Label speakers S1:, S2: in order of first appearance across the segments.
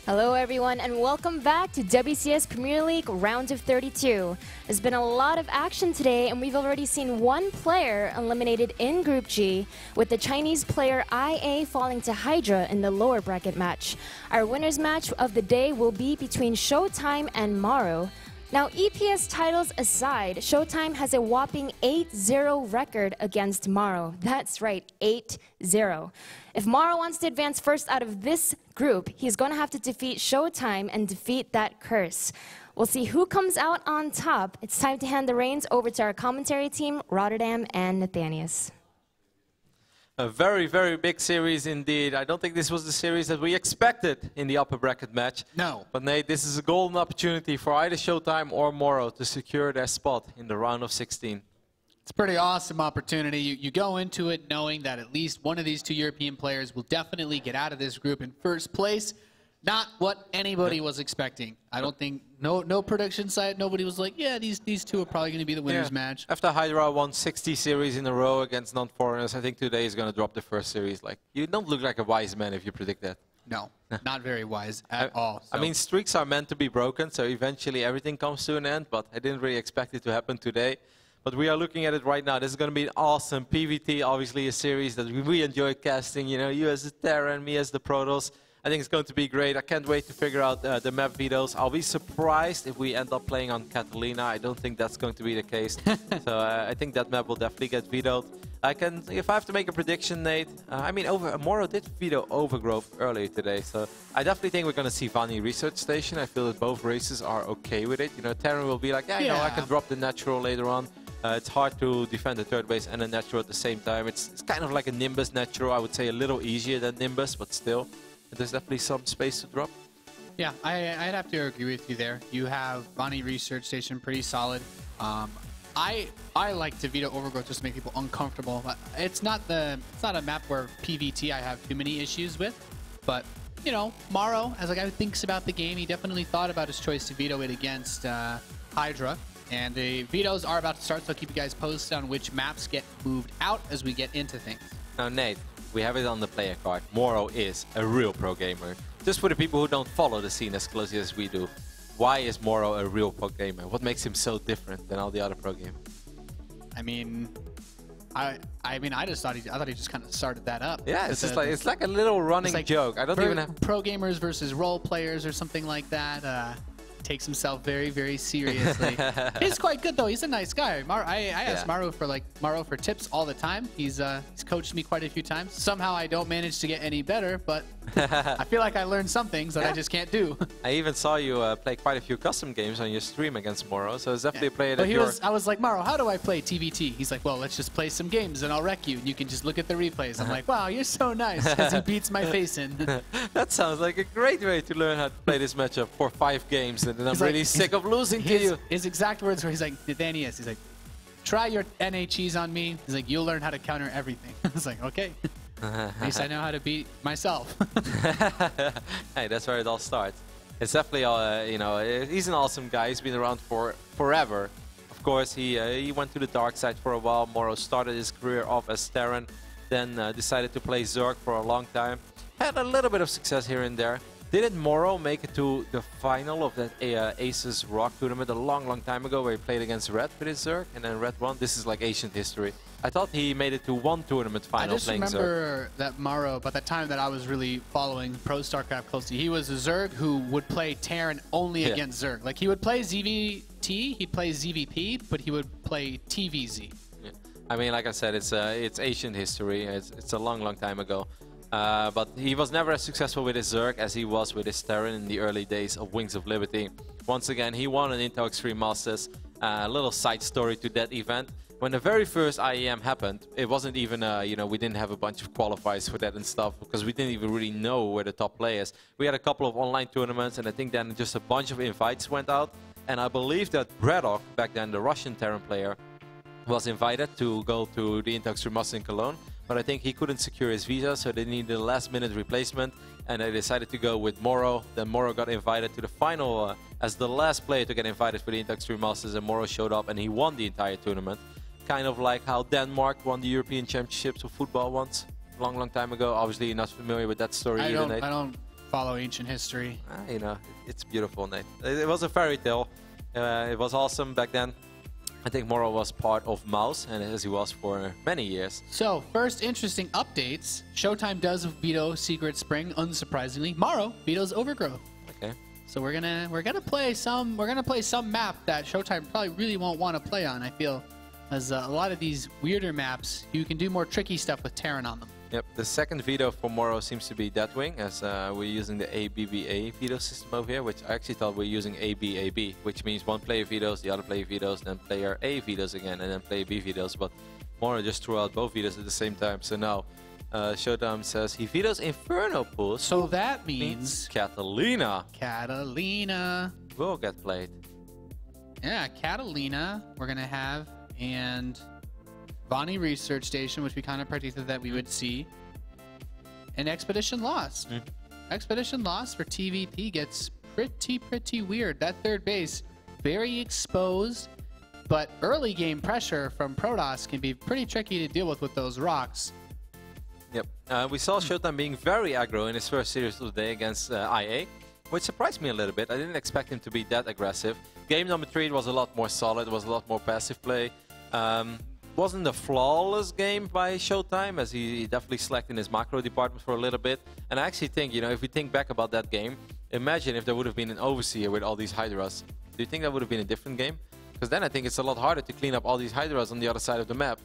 S1: Hello everyone and welcome back to WCS Premier League Round of 32. There's been a lot of action today and we've already seen one player eliminated in Group G, with the Chinese player IA falling to Hydra in the lower bracket match. Our winner's match of the day will be between Showtime and MorroW. Now, EPS titles aside, Showtime has a whopping 8-0 record against MorroW. That's right, 8-0. If MorroW wants to advance first out of this group, he's going to have to defeat Showtime and defeat that curse. We'll see who comes out on top. It's time to hand the reins over to our commentary team, Rotterdam and Nathanius.
S2: A very, very big series indeed. I don't think this was the series that we expected in the upper bracket match.
S3: No.
S2: But Nate, this is a golden opportunity for either Showtime or MorroW to secure their spot in the round of 16.
S3: It's a pretty awesome opportunity. You go into it knowing that at least one of these two European players will definitely get out of this group in first place. Not what anybody was expecting. I don't think, no prediction site, nobody was like, yeah, these two are probably going to be the winner's match.
S2: After Hydra won 60 series in a row against non-foreigners, I think today is going to drop the first series. Like, you don't look like a wise man if you predict that.
S3: No, not very wise at all. So.
S2: I mean, streaks are meant to be broken, so eventually everything comes to an end, but I didn't really expect it to happen today. But we are looking at it right now. This is going to be an awesome PvT, obviously a series that we enjoy casting. You know, you as the Terra and me as the Protoss. I think it's going to be great. I can't wait to figure out the map vetoes. I'll be surprised if we end up playing on Catalina. I don't think that's going to be the case. So I think that map will definitely get vetoed. If I have to make a prediction, Nate, I mean, MorroW did veto Overgrowth earlier today. So I definitely think we're going to see Bonni Research Station. I feel that both races are okay with it. You know, Terran will be like, yeah, you know, I can drop the natural later on. It's hard to defend the third base and a natural at the same time. It's kind of like a Nimbus natural. I would say a little easier than Nimbus, but still. There's definitely some space to drop.
S3: Yeah, I'd have to agree with you there. You have Bonni Research Station pretty solid. I like to veto Overgrowth just to make people uncomfortable. It's not a map where PvT I have too many issues with, but you know, MorroW, as a guy who thinks about the game, he definitely thought about his choice to veto it against Hydra. And the vetoes are about to start, so I'll keep you guys posted on which maps get moved out as we get into things.
S2: Now, Nate, we have it on the player card. MorroW is a real pro gamer. Just for the people who don't follow the scene as closely as we do, why is MorroW a real pro gamer? What makes him so different than all the other pro gamers?
S3: I mean, I thought he just kind of started that up.
S2: Yeah, it's like a little running joke. I don't even have
S3: pro gamers versus role players or something like that. Takes himself very, very seriously. He's quite good though. He's a nice guy. I ask MorroW for tips all the time. He's coached me quite a few times. Somehow I don't manage to get any better, but I feel like I learned some things that I just can't do.
S2: I even saw you play quite a few custom games on your stream against MorroW, so it's definitely a player that
S3: I was like, MorroW, how do I play TVT? He's like, well, let's just play some games and I'll wreck you, and you can just look at the replays. I'm like, wow, you're so nice, because he beats my face in.
S2: That sounds like a great way to learn how to play this matchup for 5 games. And I'm really sick of losing to you.
S3: His exact words were, he's like, Nathanius, he's like, try your NHEs on me. He's like, you'll learn how to counter everything. I was like, okay. At least I know how to beat myself.
S2: Hey, that's where it all starts. It's definitely, you know, he's an awesome guy. He's been around for forever. Of course, he went to the dark side for a while. MorroW started his career off as Terran, then decided to play Zerg for a long time. Had a little bit of success here and there. Didn't MorroW make it to the final of that Aces Rock tournament a long, long time ago, where he played against Red with his Zerg, and then Red won? This is like ancient history. I thought he made it to one tournament final playing Zerg.
S3: I just remember that MorroW, by that time that I was really following pro StarCraft closely, he was a Zerg who would play Terran only against Zerg. Like, he would play ZVT, he'd play ZVP, but he would play TVZ.
S2: Yeah. I mean, like I said, it's ancient history. It's a long, long time ago. But he was never as successful with his Zerg as he was with his Terran in the early days of Wings of Liberty. Once again, he won an Intel Extreme Masters. A little side story to that event. When the very first IEM happened, it wasn't even, you know, we didn't have a bunch of qualifiers for that and stuff, because we didn't even really know where the top players. We had a couple of online tournaments, and I think then just a bunch of invites went out. And I believe that Braddock, back then the Russian Terran player, was invited to go to the Intel Extreme Masters in Cologne. But I think he couldn't secure his visa, so they needed a last-minute replacement, and they decided to go with MorroW. Then MorroW got invited to the final as the last player to get invited for the Intel Extreme Masters, and MorroW showed up and he won the entire tournament. Kind of like how Denmark won the European Championships of football once, long, long time ago. Obviously, you're not familiar with that story either, Nate.
S3: I don't follow ancient history.
S2: You know, it's beautiful, Nate. It was a fairy tale. It was awesome back then. I think MorroW was part of Mouse, and as he was for many years.
S3: So, first interesting updates. Showtime does veto Secret Spring, unsurprisingly. MorroW vetoes Overgrowth.
S2: Okay.
S3: So we're gonna play some map that Showtime probably really won't want to play on. I feel, as a lot of these weirder maps, you can do more tricky stuff with Terran on them.
S2: Yep. The second veto for MorroW seems to be Deathwing, as we're using the ABBA veto system over here, which I actually thought we were using ABAB, which means one player vetoes, the other player vetoes, then player A vetoes again, and then player B vetoes. But MorroW just threw out both vetoes at the same time. So now Showtime says he vetoes Inferno pools.
S3: So that means
S2: Catalina
S3: will
S2: get played.
S3: Yeah, Catalina we're gonna have, and Bonni Research Station, which we kind of predicted that we would see, and Expedition Lost. Expedition Lost for TVP gets pretty weird. That third base, very exposed, but early game pressure from Protoss can be pretty tricky to deal with those rocks.
S2: Yep. We saw Showtime being very aggro in his first series of the day against IA, which surprised me a little bit. I didn't expect him to be that aggressive. Game number 3 was a lot more solid, was a lot more passive play. Wasn't a flawless game by Showtime, as he definitely slacked in his macro department for a little bit. And I actually think, you know, if we think back about that game, imagine if there would have been an Overseer with all these Hydras. Do you think that would have been a different game? Because then I think it's a lot harder to clean up all these Hydras on the other side of the map.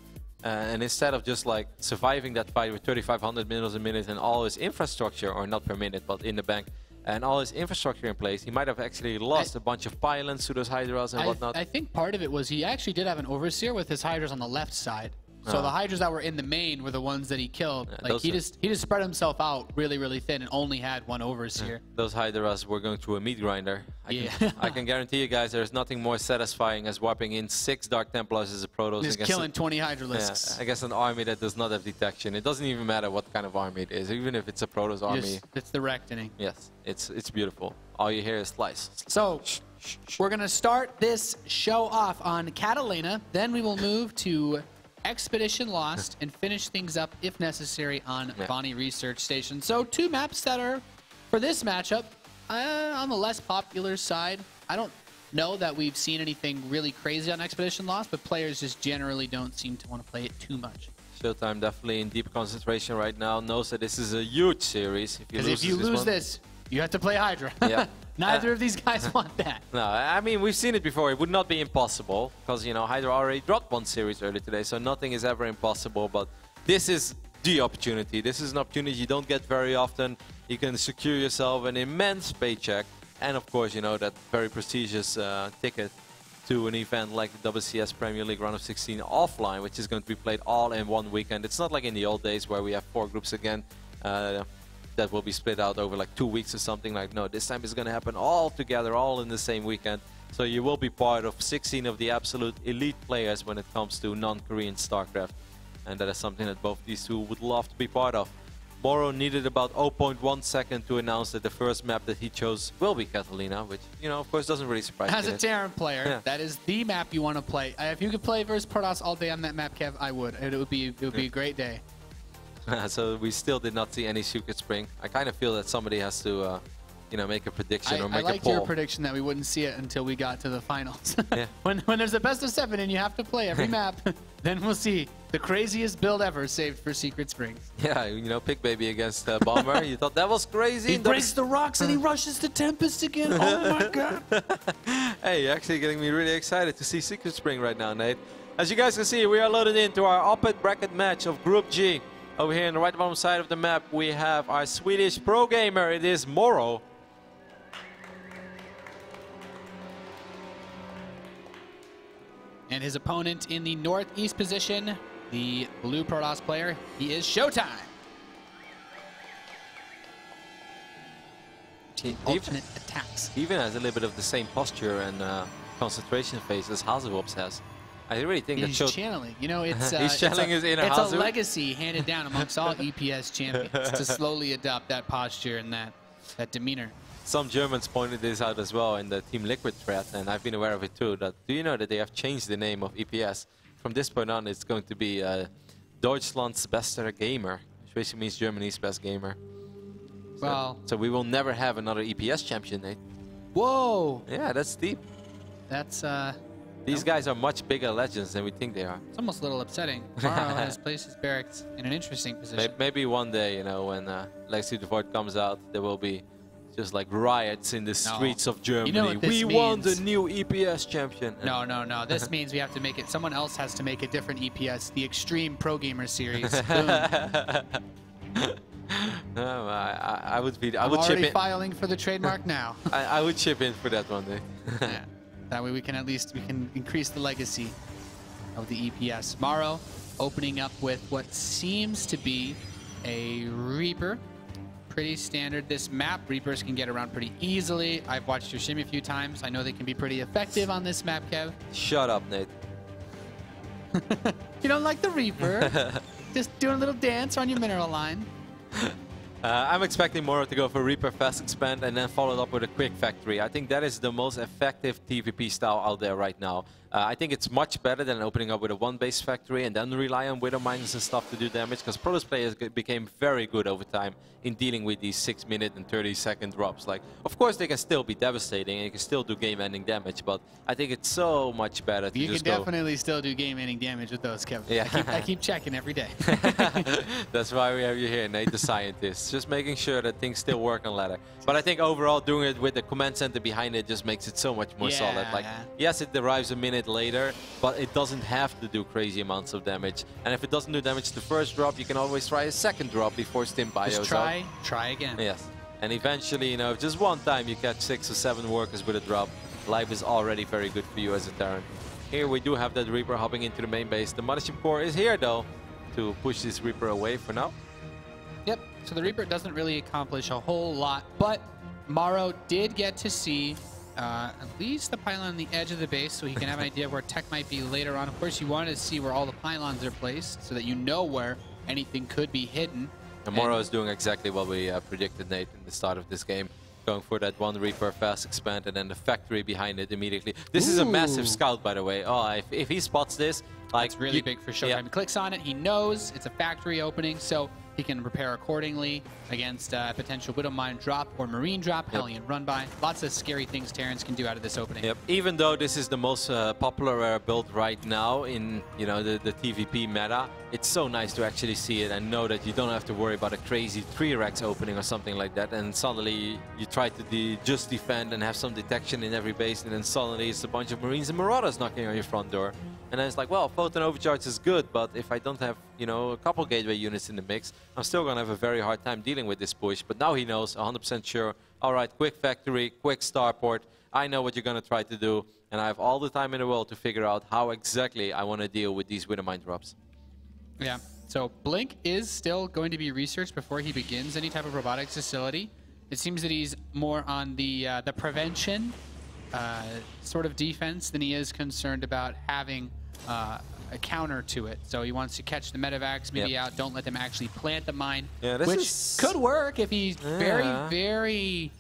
S2: And instead of just like surviving that fight with 3,500 minerals a minute and all his infrastructure, or not per minute, but in the bank, and all his infrastructure in place, he might have actually lost a bunch of pylons to those Hydras and whatnot.
S3: I think part of it was he actually did have an Overseer with his Hydras on the left side. So the Hydras that were in the main were the ones that he killed.
S2: Yeah,
S3: like he just spread himself out really thin and only had one Overseer.
S2: Those Hydras were going through a meat grinder. I can guarantee you guys there's nothing more satisfying as wiping in 6 Dark Templars as a Protoss.
S3: Just killing 20 Hydralisks.
S2: Yeah, against an army that does not have detection. It doesn't even matter what kind of army it is, even if it's a Protoss army.
S3: It's the reckoning.
S2: Yes, it's beautiful. All you hear is slice.
S3: So we're going to start this show off on Catalina. Then we will move to Expedition Lost and finish things up, if necessary, on Bonni Research Station. So 2 maps that are, for this matchup, on the less popular side. I don't know that we've seen anything really crazy on Expedition Lost, but players just generally don't seem to want to play it too much.
S2: Showtime definitely in deep concentration right now, knows that this is a huge series.
S3: Because if you lose this, you have to play Hydra.
S2: Yeah.
S3: Neither of these guys want that.
S2: No, I mean, we've seen it before. It would not be impossible because, you know, Hydra already dropped 1 series early today, so nothing is ever impossible. But this is the opportunity. This is an opportunity you don't get very often. You can secure yourself an immense paycheck and, of course, you know, that very prestigious ticket to an event like the WCS Premier League Round of 16 offline, which is going to be played all in one weekend. It's not like in the old days where we have 4 groups again. That will be split out over like 2 weeks or something. Like, no, this time it's going to happen all together, all in the same weekend. So you will be part of 16 of the absolute elite players when it comes to non-Korean StarCraft. And that is something that both these two would love to be part of. MorroW needed about 0.1 second to announce that the first map that he chose will be Catalina, which, you know, of course doesn't really surprise me.
S3: As a Terran player, that is the map you want to play. If you could play versus Protoss all day on that map, Kev, I would. It would be a great day.
S2: So we still did not see any Secret Spring. I kind of feel that somebody has to, you know, make a prediction or make a poll.
S3: I liked your prediction that we wouldn't see it until we got to the finals.
S2: Yeah.
S3: when there's a best of 7 and you have to play every map, then we'll see the craziest build ever saved for Secret Springs.
S2: Yeah, you know, Pick Baby against Bomber. You thought that was crazy?
S3: He breaks the rocks and he rushes the Tempest again. Oh my god.
S2: Hey, you're actually getting me really excited to see Secret Spring right now, Nate. As you guys can see, we are loaded into our upper bracket match of Group G. Over here on the right bottom side of the map, we have our Swedish pro gamer. It is MorroW.
S3: And his opponent in the northeast position, the blue Protoss player, he is Showtime. Alternate attacks.
S2: He even has a little bit of the same posture and concentration phase as Hazelwops has. I really think
S3: he's channeling. You know, it's
S2: he's channeling his inner
S3: It's a legacy handed down amongst all EPS champions to slowly adopt that posture and that demeanor.
S2: Some Germans pointed this out as well in the Team Liquid thread, and I've been aware of it too. That, do you know that they have changed the name of EPS? From this point on, it's going to be Deutschland's bester Gamer, which basically means Germany's best gamer.
S3: Well,
S2: so we will never have another EPS champion, Nate.
S3: Whoa!
S2: Yeah, that's deep.
S3: That's
S2: These guys are much bigger legends than we think they are.
S3: it's almost a little upsetting. MorroW has placed his barracks in an interesting position.
S2: Maybe one day, you know, when Legacy Devoid comes out, there will be just like riots in the streets of Germany.
S3: You know what this
S2: We want
S3: means.
S2: the new EPS champion.
S3: No, no, no. This means we have to make it. Someone else has to make a different EPS, the Extreme Pro Gamer Series. Boom.
S2: No, I would be. I
S3: I'm
S2: would chip
S3: already
S2: in.
S3: filing for the trademark now.
S2: I would chip in for that one day.
S3: Yeah. That way we can at least increase the legacy of the EPS. MorroW opening up with what seems to be a Reaper. Pretty standard. This map, Reapers can get around pretty easily. I've watched your shimmy a few times. I know they can be pretty effective on this map, Kev.
S2: Shut up, Nate.
S3: You don't like the Reaper? Just doing a little dance on your mineral line.
S2: I'm expecting MorroW to go for Reaper, Fast Expand, and then follow it up with a Quick Factory. I think that is the most effective TVP style out there right now. I think it's much better than opening up with a one-base factory and then rely on Widow Mines and stuff to do damage, because Protoss players became very good over time in dealing with these 6-minute and 30-second drops. Like, of course, they can still be devastating and you can still do game-ending damage, but I think it's so much better to
S3: You
S2: just
S3: can
S2: go...
S3: definitely still do game-ending damage with those, Kevin.
S2: Yeah.
S3: I keep checking every day.
S2: That's why we have you here, Nate, the scientist. Just making sure that things still work on ladder. But I think overall, doing it with the command center behind it just makes it so much more solid. Like, yes, it arrives a minute later, but it doesn't have to do crazy amounts of damage. And if it doesn't do damage the first drop, you can always try a second drop before Stim Bios
S3: Just try again.
S2: Yes. And eventually, you know, if just one time you catch 6 or 7 workers with a drop, life is already very good for you as a Terran. Here we do have that Reaper hopping into the main base. The Mothership Core is here, though, to push this Reaper away for now.
S3: Yep, so the Reaper doesn't really accomplish a whole lot, but MorroW did get to see at least the pylon on the edge of the base, so he can have an idea of where tech might be later on. Of course, you want to see where all the pylons are placed so that you know where anything could be hidden.
S2: And MorroW is doing exactly what we predicted, Nate, in the start of this game. Going for that one Reaper, fast expand, and then the factory behind it immediately. This is a massive scout, by the way. Oh, if he spots this, like...
S3: It's really big for Showtime.
S2: Yeah.
S3: He clicks on it, he knows it's a factory opening, so he can prepare accordingly against potential Widow Mine drop or Marine drop, Hellion run by. Lots of scary things Terrans can do out of this opening.
S2: Yep. Even though this is the most popular build right now in the TVP meta, it's so nice to actually see it and know that you don't have to worry about a crazy 3-Rex opening or something like that, and suddenly you try to just defend and have some detection in every base, and then suddenly it's a bunch of Marines and Marauders knocking on your front door. And then it's like, well, Photon Overcharge is good, but if I don't have, a couple gateway units in the mix, I'm still going to have a very hard time dealing with this push. But now he knows, 100% sure, all right, quick factory, quick starport, I know what you're going to try to do, and I have all the time in the world to figure out how exactly I want to deal with these Widow Mine drops.
S3: Yeah, so Blink is still going to be researched before he begins any type of robotics facility. It seems that he's more on the prevention sort of defense than he is concerned about having a counter to it. So he wants to catch the medevacs maybe out, don't let them actually plant the mine, which could work if he's very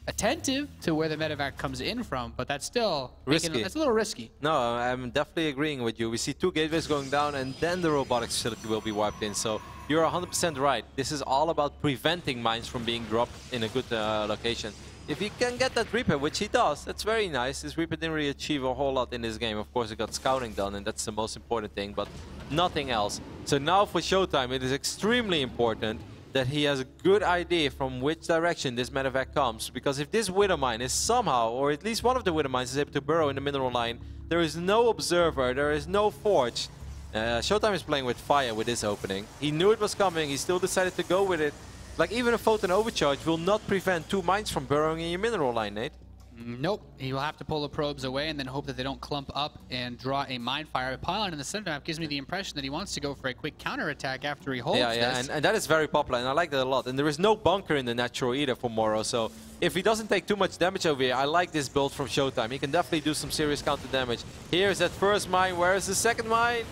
S3: attentive to where the medevac comes in from, but that's still
S2: risky.
S3: That's a little risky.
S2: No, I'm definitely agreeing with you. We see 2 gateways going down, and then the robotics facility will be wiped in. So you're 100% right. This is all about preventing mines from being dropped in a good location. If he can get that Reaper, which he does, that's very nice. This Reaper didn't really achieve a whole lot in this game. Of course, he got scouting done, and that's the most important thing, but nothing else. So now for Showtime, it is extremely important that he has a good idea from which direction this medevac comes, because if this Widow Mine is somehow, or at least one of the Widow Mines is able to burrow in the mineral line, there is no observer, there is no forge. Showtime is playing with fire with this opening. He knew it was coming, he still decided to go with it. Like, even a Photon Overcharge will not prevent 2 mines from burrowing in your mineral line, Nate.
S3: Nope. He will have to pull the probes away and then hope that they don't clump up and draw a mine fire. A pylon in the center map gives me the impression that he wants to go for a quick counterattack after he holds this.
S2: And that is very popular, and I like that a lot. And there is no bunker in the natural either for MorroW, so if he doesn't take too much damage over here, I like this build from Showtime. He can definitely do some serious counter damage. Here's that first mine. Where is the second mine?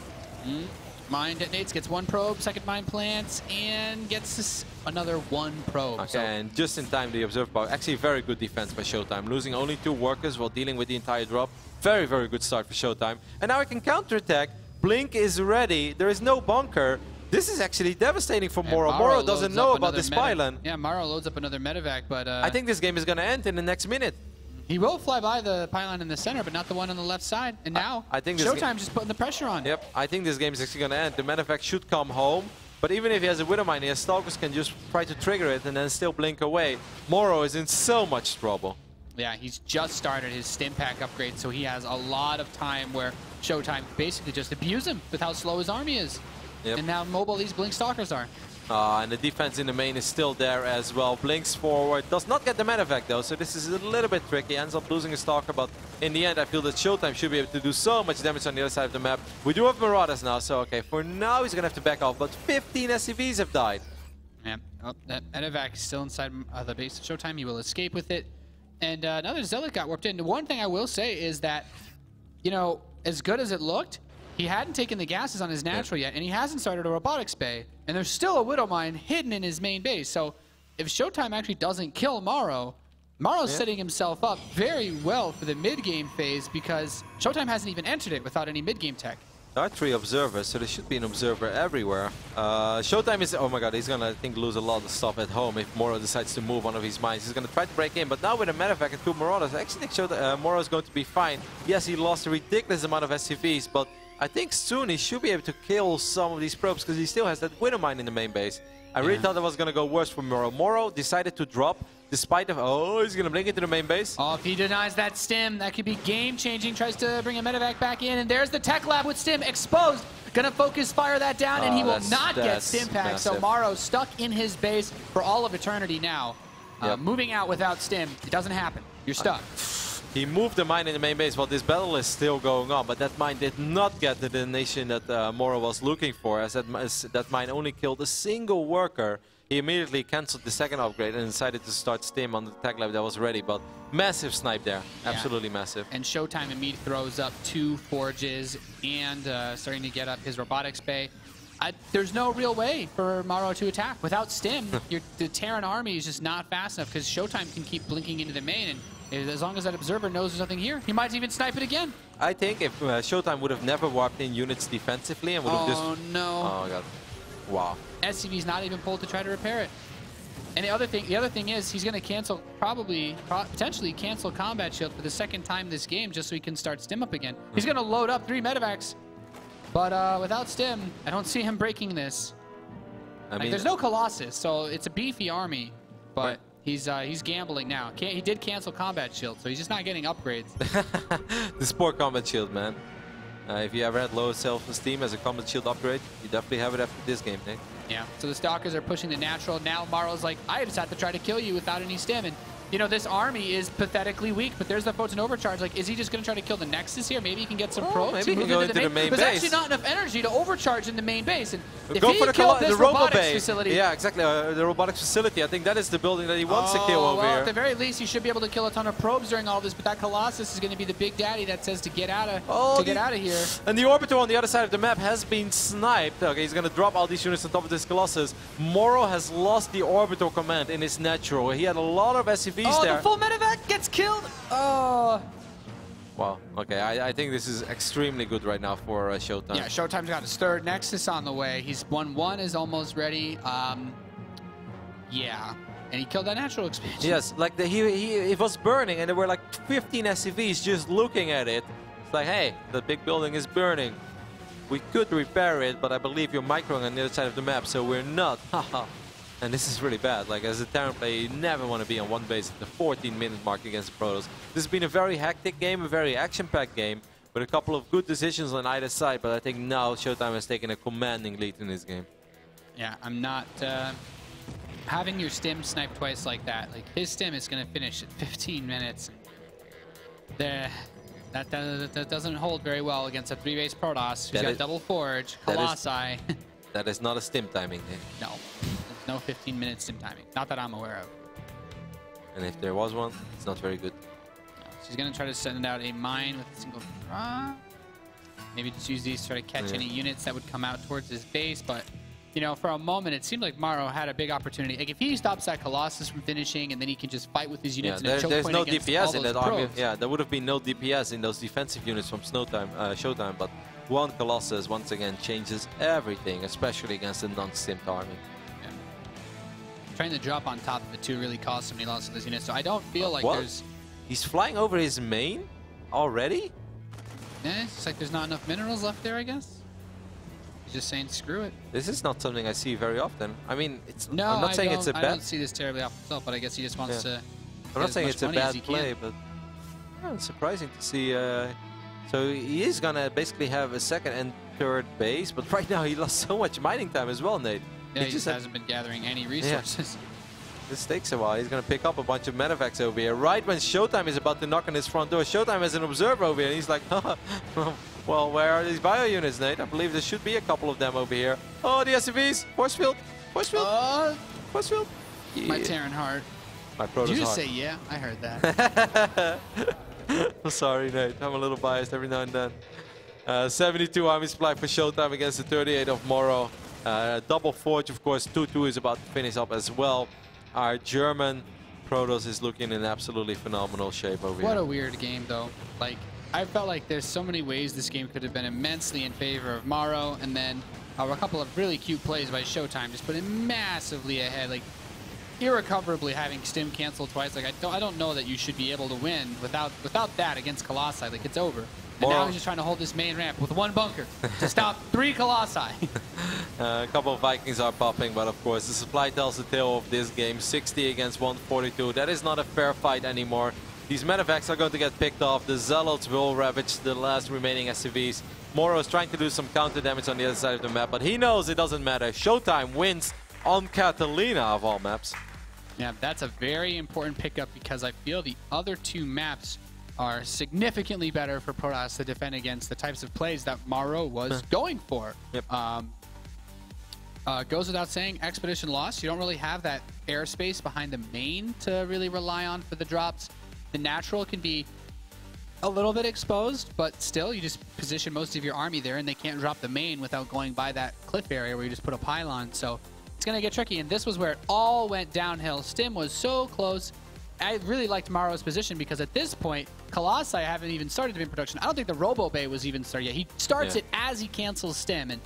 S3: Mine detonates, gets 1 probe, second mine plants, and gets another 1 probe.
S2: Okay,
S3: so
S2: and just in time, the observe power. Actually, very good defense by Showtime. Losing only 2 workers while dealing with the entire drop. Very, very good start for Showtime. And now I can counterattack. Blink is ready. There is no bunker. This is actually devastating for
S3: And
S2: MorroW. MorroW doesn't know about this pylon.
S3: Yeah, MorroW loads up another medevac, but
S2: I think this game is going to end in the next minute.
S3: he will fly by the pylon in the center, but not the one on the left side. And now,
S2: I think this
S3: Showtime's just putting the pressure on.
S2: Yep, I think this game is actually going to end. The medevac should come home. But even if he has a Widow Mine, his Stalkers can just try to trigger it and then still blink away. MorroW is in so much trouble.
S3: Yeah, he's just started his stim pack upgrade, so he has a lot of time where Showtime basically just abuse him with how slow his army is.
S2: Yep.
S3: And how mobile these Blink Stalkers are.
S2: And the defense in the main is still there as well. Blinks forward, does not get the medevac though, so this is a little bit tricky. Ends up losing a Stalker, but in the end I feel that Showtime should be able to do so much damage on the other side of the map. We do have Marauders now, so okay, for now he's gonna have to back off, but 15 SCVs have died.
S3: Yeah, oh, that medevac is still inside the base of Showtime. He will escape with it. And another Zealot got warped in. The one thing I will say is that, you know, as good as it looked, he hadn't taken the gases on his natural yet, and he hasn't started a robotics bay. And there's still a Widow Mine hidden in his main base. So if Showtime actually doesn't kill MorroW's setting himself up very well for the mid-game phase because Showtime hasn't even entered it without any mid-game tech.
S2: There are 3 observers, so there should be an observer everywhere. Showtime is, oh my god, he's gonna, I think, lose a lot of stuff at home if MorroW decides to move one of his mines. He's gonna try to break in, but now with a medevac and 2 Marauders, I actually think MorroW is going to be fine. Yes, he lost a ridiculous amount of SCVs, but I think soon he should be able to kill some of these probes because he still has that Widow Mine in the main base. I really thought that was gonna go worse for MorroW. MorroW decided to drop despite of, oh, he's gonna blink into the main base.
S3: Oh, if he denies that stim, that could be game-changing. Tries to bring a medevac back in, and there's the tech lab with stim exposed. Gonna focus fire that down, and he will not get stim pack. So MorroW stuck in his base for all of eternity now. Moving out without stim, it doesn't happen. You're stuck.
S2: He moved the mine in the main base while this battle is still going on, but that mine did not get the detonation that MorroW was looking for, as that mine only killed a single worker. He immediately cancelled the second upgrade and decided to start stim on the tech lab that was ready, but massive snipe there. Absolutely massive.
S3: And Showtime immediately throws up 2 forges and starting to get up his robotics bay. There's no real way for MorroW to attack. Without stim, the Terran army is just not fast enough because Showtime can keep blinking into the main, and as long as that observer knows there's nothing here, he might even snipe it again.
S2: I think if Showtime would have never warped in units defensively and would have just...
S3: Oh, no.
S2: Oh, my God. Wow.
S3: SCV's not even pulled to try to repair it. And the other thing is he's going to cancel, potentially cancel combat shield for the second time this game just so he can start stim up again. He's going to load up 3 medevacs, but without stim, I don't see him breaking this. I mean, there's no Colossus, so it's a beefy army, but he's gambling now. He did cancel combat shield, so he's just not getting upgrades.
S2: This poor combat shield, man. If you ever had low self-esteem as a combat shield upgrade, you definitely have it after this game, Nick.
S3: Yeah, so the Stalkers are pushing the natural. Now MorroW's like, I just have to try to kill you without any stim. And, you know, this army is pathetically weak, but there's the Photon Overcharge. Like, is he just going to try to kill the Nexus here? Maybe he can get some probes.
S2: Maybe he can go into the main base.
S3: There's actually not enough energy to overcharge in the main base. And if
S2: go
S3: he
S2: for
S3: killed this
S2: the
S3: robotics facility...
S2: Yeah, exactly. The robotics facility. I think that is the building that he wants to kill over here.
S3: At the very least, he should be able to kill a ton of probes during all this, but that Colossus is going to be the big daddy that says to get out of here.
S2: And the Orbiter on the other side of the map has been sniped. Okay, he's going to drop all these units on top of this Colossus. MorroW has lost the Orbital command in his natural. He had a lot of SCVs there.
S3: Oh, the full medevac gets killed! Oh...
S2: Wow, okay, I think this is extremely good right now for Showtime.
S3: Yeah, Showtime's got his 3rd Nexus on the way. He's 1-1 is almost ready. Yeah, and he killed that natural expansion.
S2: Yes, like it was burning and there were like 15 SCVs just looking at it. It's like, hey, the big building is burning. We could repair it, but I believe you're microing on the other side of the map, so we're not. Haha. And this is really bad. Like, as a Terran player, you never want to be on one base at the 14-minute mark against the Protoss. This has been a very hectic game, a very action-packed game, with a couple of good decisions on either side, but I think now Showtime has taken a commanding lead in this game.
S3: Yeah, I'm not... having your stim snipe twice like that, like, his stim is going to finish at 15 minutes. That doesn't hold very well against a 3-base Protoss who's got double forge, Colossi.
S2: That is not a stim timing, Nick.
S3: No. No 15-minute stim timing. Not that I'm aware of.
S2: And if there was one, it's not very good.
S3: No, she's going to try to send out a mine with a single... maybe just use these to try to catch any units that would come out towards his base. But, you know, for a moment, it seemed like MorroW had a big opportunity. Like, if he stops that Colossus from finishing and then he can just fight with his units...
S2: Yeah, there's no DPS in that army. Yeah, there would have been no DPS in those defensive units from Showtime, but one Colossus once again changes everything, especially against a non-stimped army.
S3: Yeah. Trying to drop on top of it too really caused so many losses to this unit, so I don't feel like
S2: what?
S3: there's...
S2: He's flying over his main already?
S3: Yeah, it's just like there's not enough minerals left there, I guess. He's just saying screw it.
S2: This is not something I see very often. I mean, it's.
S3: No,
S2: I'm not saying it's a bad.
S3: I don't see this terribly off himself, but I guess he just wants to.
S2: I'm not saying it's a bad play, but it's surprising to see. So he is gonna basically have a second and third base, but right now he lost so much mining time as well, Nate.
S3: Yeah, he just hasn't been gathering any resources.
S2: Yeah. This takes a while. He's gonna pick up a bunch of medevacs over here. Right when Showtime is about to knock on his front door, Showtime has an observer over here, and he's like, well, where are these bio units, Nate? I believe there should be a couple of them over here. Oh, the SCVs! Force field! Force field! Force field! Yeah.
S3: My Terran heart.
S2: My Protoss.
S3: Did you just say yeah? I heard that.
S2: I'm sorry, Nate. I'm a little biased every now and then. 72 army supply for Showtime against the 38 of MorroW. Double Forge, of course. 2-2 is about to finish up as well. Our German Protoss is looking in absolutely phenomenal shape over here.
S3: What a weird game, though. Like, I felt like there's so many ways this game could have been immensely in favor of MorroW, and then a couple of really cute plays by Showtime just put it massively ahead. Like, irrecoverably having stim canceled twice. Like, I don't know that you should be able to win without that against Colossi. Like, it's over. And now he's just trying to hold this main ramp with one bunker to stop 3 Colossi.
S2: A couple of Vikings are popping, but of course the supply tells the tale of this game. 60 against 142. That is not a fair fight anymore. These medevacs are going to get picked off. The Zealots will ravage the last remaining SCVs. MorroW is trying to do some counter damage on the other side of the map, but he knows it doesn't matter. Showtime wins on Catalina of all maps.
S3: Yeah, that's a very important pickup because I feel the other 2 maps are significantly better for Protoss to defend against the types of plays that MorroW was going for.
S2: Yep.
S3: Goes without saying, Expedition lost. You don't really have that airspace behind the main to really rely on for the drops. The natural can be a little bit exposed, but still, you just position most of your army there, and they can't drop the main without going by that cliff area where you just put a pylon. So it's going to get tricky, and this was where it all went downhill. Stim was so close. I really liked MorroW's position because at this point, Colossi haven't even started to be in production. I don't think the Robo Bay was even started yet. He starts it as he cancels Stim, and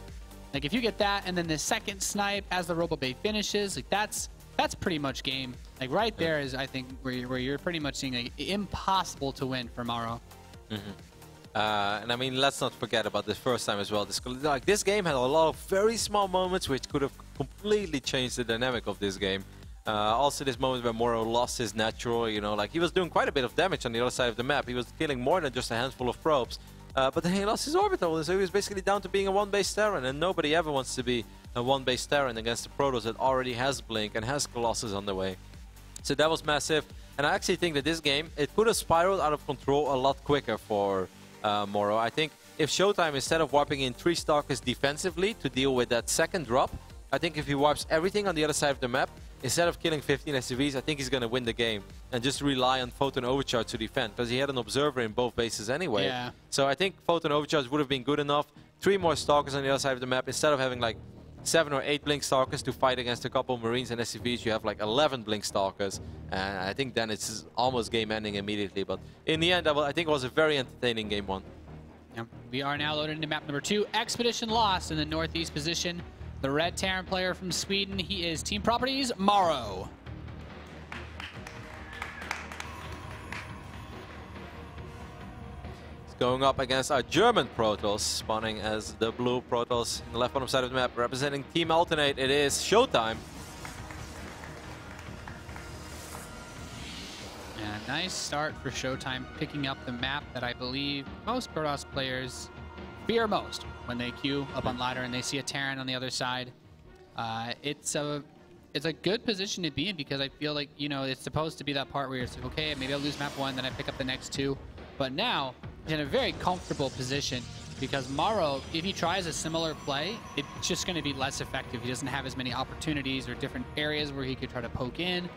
S3: like if you get that, and then the second snipe as the Robo Bay finishes, like that's pretty much game. Like right there is, I think, where you're pretty much seeing like, impossible to win for MorroW.
S2: And I mean, let's not forget about this first time as well. This game had a lot of very small moments which could have completely changed the dynamic of this game. Also, this moment where MorroW lost his natural, you know, like he was doing quite a bit of damage on the other side of the map. He was killing more than just a handful of probes. But then he lost his orbital, so he was basically down to being a one-base Terran, and nobody ever wants to be a one-base Terran against the Protoss that already has Blink and has Colossus on the way. So that was massive, and I actually think that this game, it could have spiraled out of control a lot quicker for MorroW. I think if Showtime, instead of warping in 3 Stalkers defensively to deal with that second drop, I think if he wipes everything on the other side of the map, instead of killing 15 SCVs, I think he's going to win the game and just rely on Photon Overcharge to defend, because he had an observer in both bases anyway.
S3: Yeah.
S2: So I think Photon Overcharge would have been good enough. 3 more Stalkers on the other side of the map. Instead of having like 7 or 8 Blink Stalkers to fight against a couple of Marines and SCVs, you have like 11 Blink Stalkers. And I think then it's almost game ending immediately. But in the end, I think it was a very entertaining game 1.
S3: Yep. We are now loaded into map number 2. Expedition lost in the northeast position. The red Terran player from Sweden, he is Team Properties MorroW.
S2: He's going up against our German Protoss, spawning as the blue Protoss in the left bottom side of the map, representing Team Alternate. It is Showtime.
S3: Yeah, nice start for Showtime, picking up the map that I believe most Protoss players fear most when they queue up on ladder and they see a Terran on the other side. It's a good position to be in because I feel like, you know, it's supposed to be that part where it's like, okay, maybe I'll lose map 1, then I pick up the next 2. But now, he's in a very comfortable position because MorroW, if he tries a similar play, it's just going to be less effective. He doesn't have as many opportunities or different areas where he could try to poke in.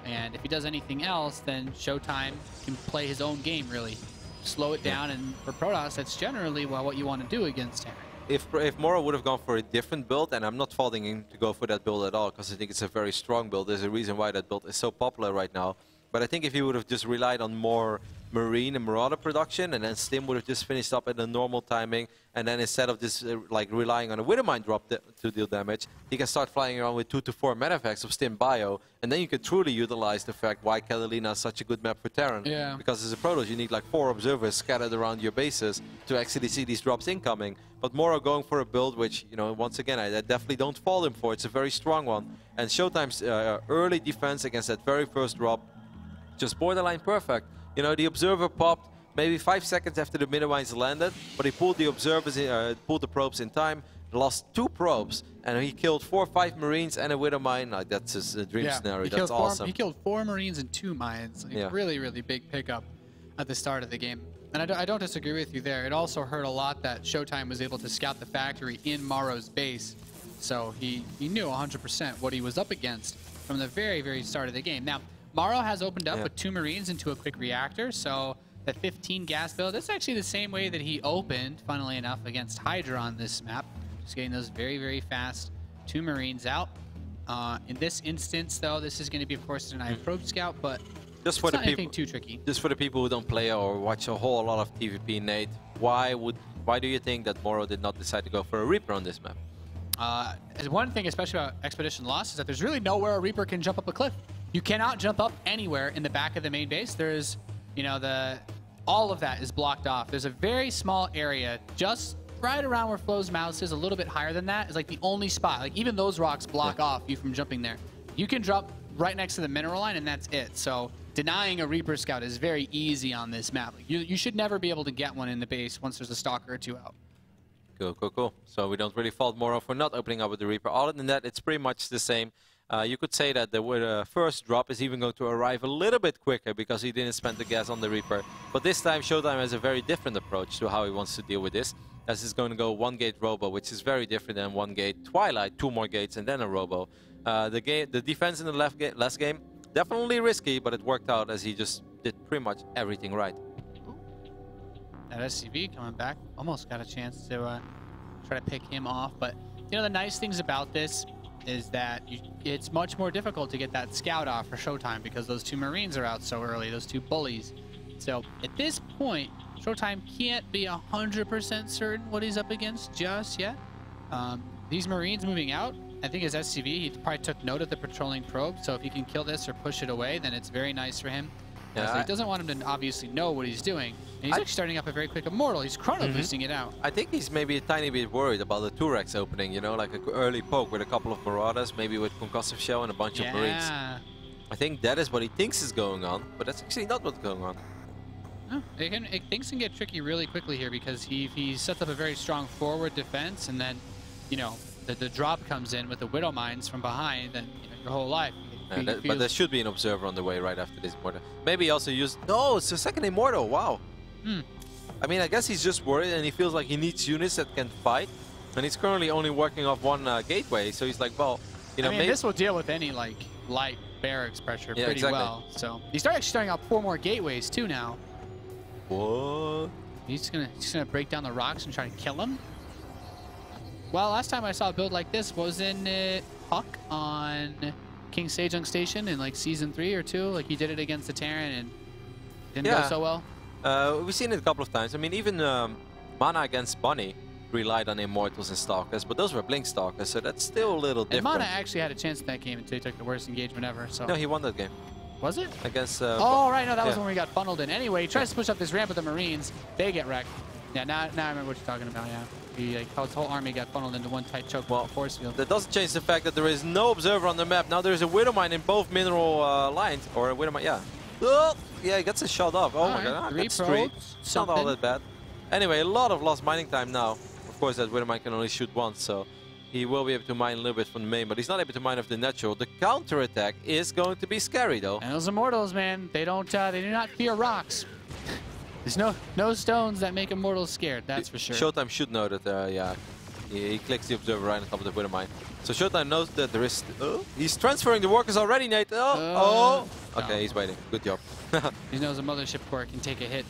S3: And if he does anything else, then Showtime can play his own game, really. Slow it down, and for Protoss, that's generally what you want to do against Terran.
S2: If MorroW would have gone for a different build, and I'm not faulting him to go for that build at all, because I think it's a very strong build. There's a reason why that build is so popular right now. But I think if he would have just relied on more Marine and Marauder production, and then Stim would have just finished up at a normal timing, and then instead of just like relying on a Widowmine drop to deal damage, he can start flying around with 2 to 4 medavacs of Stim Bio, and then you can truly utilize the fact why Catalina is such a good map for Terran.
S3: Yeah.
S2: Because as a Protoss, you need like 4 observers scattered around your bases to actually see these drops incoming. But MorroW going for a build which, you know, once again, I definitely don't fault him for. It's a very strong one. And Showtime's early defense against that very first drop, just borderline perfect. You know, the observer popped maybe 5 seconds after the Midowines landed, but he pulled the observers, pulled the probes in time, lost 2 probes, and he killed 4 or 5 Marines and a Widowmine. Like, that's his dream scenario. That's awesome.
S3: He killed 4 Marines and 2 mines. Like, really, really big pickup at the start of the game. And I don't disagree with you there. It also hurt a lot that Showtime was able to scout the factory in MorroW's base. So he knew 100% what he was up against from the very, very start of the game. Now, MorroW has opened up with 2 Marines into a quick reactor. So the 15 gas build, that's actually the same way that he opened, funnily enough, against Hydra on this map. Just getting those very, very fast 2 Marines out. In this instance, though, this is going to be, of course, denied probe scout, but
S2: just for
S3: it's
S2: the
S3: not anything too tricky.
S2: Just for the people who don't play or watch a whole lot of PvP, Nate, why do you think that MorroW did not decide to go for a Reaper on this map?
S3: One thing, especially about Expedition Lost, is that there's really nowhere a Reaper can jump up a cliff. You cannot jump up anywhere in the back of the main base. There's, you know, all of that is blocked off. There's a very small area just right around where Flo's mouse is, a little bit higher than that, is like the only spot. Like, even those rocks block off you from jumping there. You can drop right next to the mineral line, and that's it. So denying a Reaper scout is very easy on this map. Like, you should never be able to get one in the base once there's a stalker or 2 out.
S2: Cool. So we don't really fault MorroW for not opening up with the Reaper. Other than that, it's pretty much the same. You could say that the first drop is even going to arrive a little bit quicker because he didn't spend the gas on the Reaper. But this time, Showtime has a very different approach to how he wants to deal with this. As he's going to go 1 gate Robo, which is very different than 1 gate Twilight, 2 more gates and then a Robo. The defense in the last game, definitely risky, but it worked out as he just did pretty much everything right.
S3: That SCV coming back, almost got a chance to try to pick him off. But, you know, the nice things about this is that it's much more difficult to get that scout off for Showtime because those 2 Marines are out so early, those 2 bullies. So at this point, Showtime can't be 100% certain what he's up against just yet. These Marines moving out, I think his SCV, he probably took note of the patrolling probe, so if he can kill this or push it away, then it's very nice for him. Yeah, so he doesn't want him to obviously know what he's doing. And he's actually starting up a very quick Immortal. He's chrono boosting it out.
S2: I think he's maybe a tiny bit worried about the Turex opening, you know, like an early poke with a couple of Marauders, maybe with Concussive Shell and a bunch of Marines. I think that is what he thinks is going on, but that's actually not what's going on.
S3: No, things can get tricky really quickly here because he sets up a very strong forward defense, and then, you know, the drop comes in with the Widow Mines from behind, and you know, your whole life.
S2: But there should be an observer on the way right after this Immortal. Maybe also use... No, it's the second Immortal. Wow. I mean, I guess he's just worried and he feels like he needs units that can fight. And he's currently only working off 1 gateway. So he's like, well, you know,
S3: I mean,
S2: maybe...
S3: this will deal with any, like, light barracks pressure pretty well. So he's actually starting up 4 more gateways, too, now.
S2: What?
S3: He's gonna break down the rocks and try to kill him. Well, last time I saw a build like this, wasn't it Puck on King Sejong Station in like season 3 or 2? Like, he did it against the Terran and didn't go so well.
S2: We've seen it a couple of times. I mean, even Mana against Bonni relied on Immortals and Stalkers, but those were Blink Stalkers, so that's still a little different.
S3: And Mana actually had a chance in that game until he took the worst engagement ever. So
S2: no, he won that game.
S3: Was it?
S2: Against...
S3: oh, right. No, that was when we got funneled in. Anyway, he tries to push up this ramp with the Marines. They get wrecked. Yeah, now I remember what you're talking about, yeah. His whole army got funneled into 1 tight choke with the force field.
S2: That doesn't change the fact that there is no observer on the map. Now there's a Widowmine in both mineral lines. Or a Widowmine, yeah. Oh, yeah, he gets a shot off. Oh my god,
S3: 3
S2: that's 3. It's not all that bad. Anyway, a lot of lost mining time now. Of course, that Widowmine can only shoot once, so he will be able to mine a little bit from the main, but he's not able to mine off the natural. The counter-attack is going to be scary, though.
S3: And those Immortals, man, they do not fear rocks. There's no stones that make Immortals scared, that's for sure.
S2: Showtime should know that, yeah. He clicks the observer right on top of the Widowmine. So Showtime knows that there is... he's transferring the workers already, Nate. Okay, he's waiting. Good job.
S3: He knows a Mothership Core can take a hit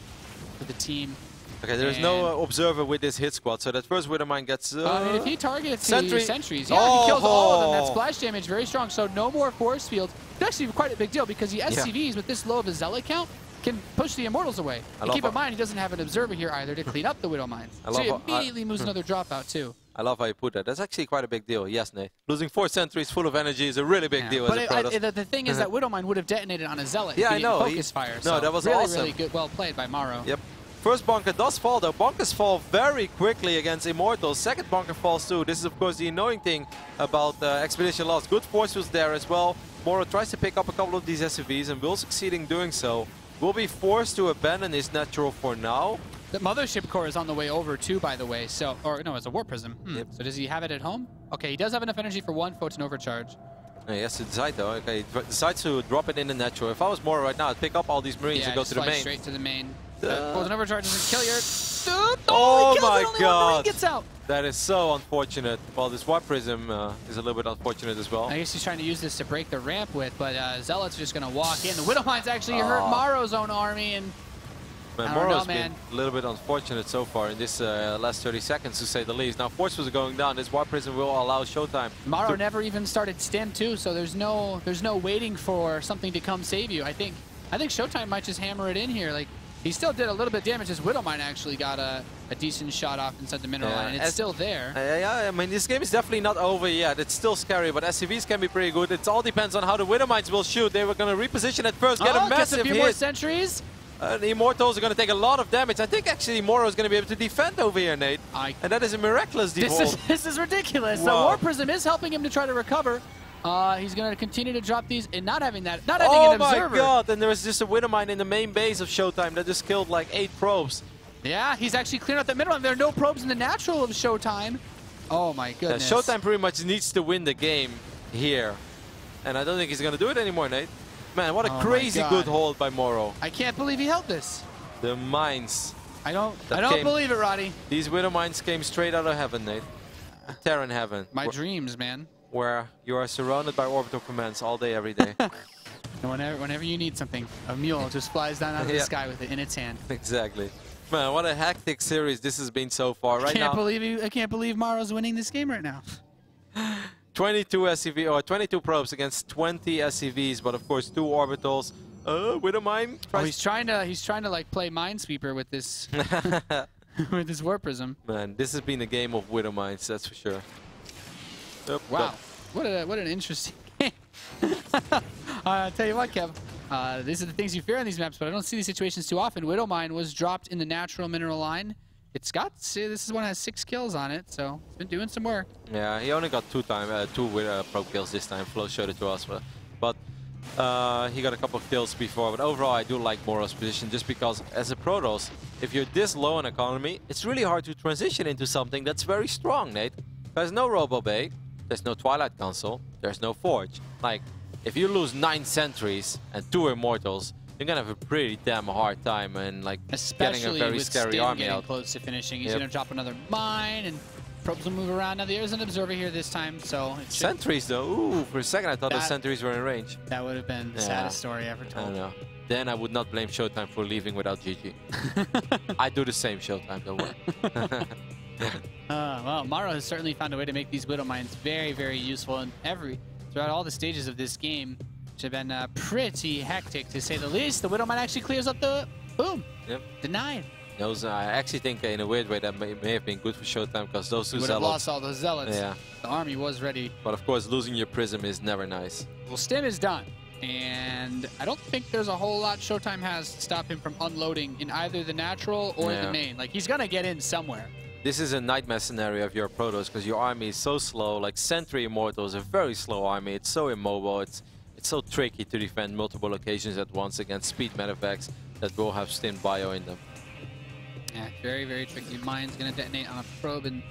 S3: for the team.
S2: Okay, there's no observer with this hit squad, so that first Widowmine gets...
S3: I mean, if he targets the sentries, yeah, he kills all of them. That splash damage, very strong, so no more force fields. It's actually quite a big deal because the SCVs with this low of a Zealot count can push the Immortals away. And keep in mind, he doesn't have an Observer here either to clean up the Widow Mines. So he immediately moves another dropout too.
S2: I love how you put that. That's actually quite a big deal. Yes, Nate. Losing 4 sentries full of energy is a really big deal.
S3: But the thing is that Widow Mine would have detonated on a Zealot.
S2: Yeah,
S3: if he
S2: I know.
S3: didn't focus fire.
S2: No,
S3: So
S2: that was
S3: really,
S2: awesome.
S3: really good. Well played by MorroW.
S2: Yep. First bunker does fall though. Bunkers fall very quickly against Immortals. Second bunker falls too. This is of course the annoying thing about Expedition Lost. Good force was there as well. MorroW tries to pick up a couple of these SCVs and will succeed in doing so. Will be forced to abandon his natural for now.
S3: The Mothership Core is on the way over too, by the way. So, or no, it's a Warp Prism.
S2: Yep.
S3: So does he have it at home? Okay, he does have enough energy for 1 Photon Overcharge.
S2: He has to decide though. Okay, he decides to drop it in the natural. If I was MorroW right now, I'd pick up all these Marines and go to the main.
S3: Straight to the main. Photon Overcharge doesn't kill your...
S2: Oh my god!
S3: Gets out.
S2: That is so unfortunate. Well, this Warp Prism is a little bit unfortunate as well.
S3: I guess he's trying to use this to break the ramp with, but Zealots are just going to walk in. The Widow Mines actually hurt MorroW's own army, and
S2: Man, MorroW's been a little bit unfortunate so far in this last 30 seconds, to say the least. Now, force was going down. This Warp Prism will allow Showtime.
S3: MorroW never even started stim too, so there's no waiting for something to come save you. I think Showtime might just hammer it in here. Like, he still did a little bit of damage. His Widow Mine actually got a decent shot off inside the mineral line, and it's still there.
S2: Yeah, I mean, this game is definitely not over yet. It's still scary, but SCVs can be pretty good. It all depends on how the Widow Mines will shoot. They were going to reposition at first, get a massive
S3: hit. A few more sentries.
S2: The Immortals are going to take a lot of damage. I think actually MorroW is going to be able to defend over here, Nate. And that is a miraculous default.
S3: This is ridiculous.
S2: Wow.
S3: The Warp Prism is helping him to try to recover. He's going to continue to drop these and not having an Observer.
S2: Oh my god, and there's just a Widow Mine in the main base of Showtime that just killed like 8 probes.
S3: Yeah, he's actually clearing out the middle, and there are no probes in the natural of Showtime. Oh my goodness.
S2: Yeah, Showtime pretty much needs to win the game here. And I don't think he's going to do it anymore, Nate. Man, what a crazy good hold by MorroW.
S3: I can't believe he held this.
S2: The mines.
S3: I don't believe it, Roddy.
S2: These Widow Mines came straight out of heaven, Nate. Terran heaven.
S3: My dreams, man.
S2: Where you are surrounded by orbital commands all day, every day.
S3: whenever you need something, a mule just flies down out of the sky with it in its hand.
S2: Exactly. Man, what a hectic series this has been so far.
S3: I can't believe MorroW's winning this game right now.
S2: 22 SCV or 22 probes against 20 SCVs, but of course 2 orbitals. Widow Mine.
S3: He's trying to like play Minesweeper with this with this Warp Prism.
S2: Man, this has been a game of Widow Mines, that's for sure.
S3: Wow, what an interesting game. I'll tell you what, Kev. These are the things you fear on these maps, but I don't see these situations too often. Widow Mine was dropped in the natural mineral line. This is one that has 6 kills on it, so it's been doing some work.
S2: Yeah, he only got 2 probe kills this time. Flo showed it to us, but he got a couple of kills before. But overall, I do like MorroW's position just because as a Protoss, if you're this low in economy, it's really hard to transition into something that's very strong, Nate. There's no Robo Bay, there's no Twilight Council, there's no Forge. Like, if you lose 9 sentries and 2 Immortals, you're gonna have a pretty damn hard time and like
S3: especially
S2: getting a very scary army
S3: getting
S2: out.
S3: Close to finishing. He's gonna drop another mine and probes will move around. Now there's an Observer here this time, so it
S2: sentries though. Ooh, for a second I thought the sentries were in range.
S3: That would have been the saddest story ever told.
S2: I don't know. Then I would not blame Showtime for leaving without GG. I do the same, Showtime, don't worry.
S3: Well, MorroW has certainly found a way to make these Widow Mines very, very useful in throughout all the stages of this game, which have been pretty hectic to say the least. The Widow Mine actually clears up the boom.
S2: Yep.
S3: Denied.
S2: Those, I actually think in a weird way that may have been good for Showtime because those 2
S3: Zealots. Would have lost all those Zealots.
S2: Yeah.
S3: The army was ready.
S2: But of course, losing your Prism is never nice.
S3: Well, Stim is done. And I don't think there's a whole lot Showtime has to stop him from unloading in either the natural or the main. Like, he's going to get in somewhere.
S2: This is a nightmare scenario of your Protoss because your army is so slow. Like, Sentry Immortals, a very slow army. It's so immobile. It's so tricky to defend multiple locations at once against speed medevacs that will have Stim Bio in them.
S3: Yeah, very, very tricky. Mine's going to detonate on a probe in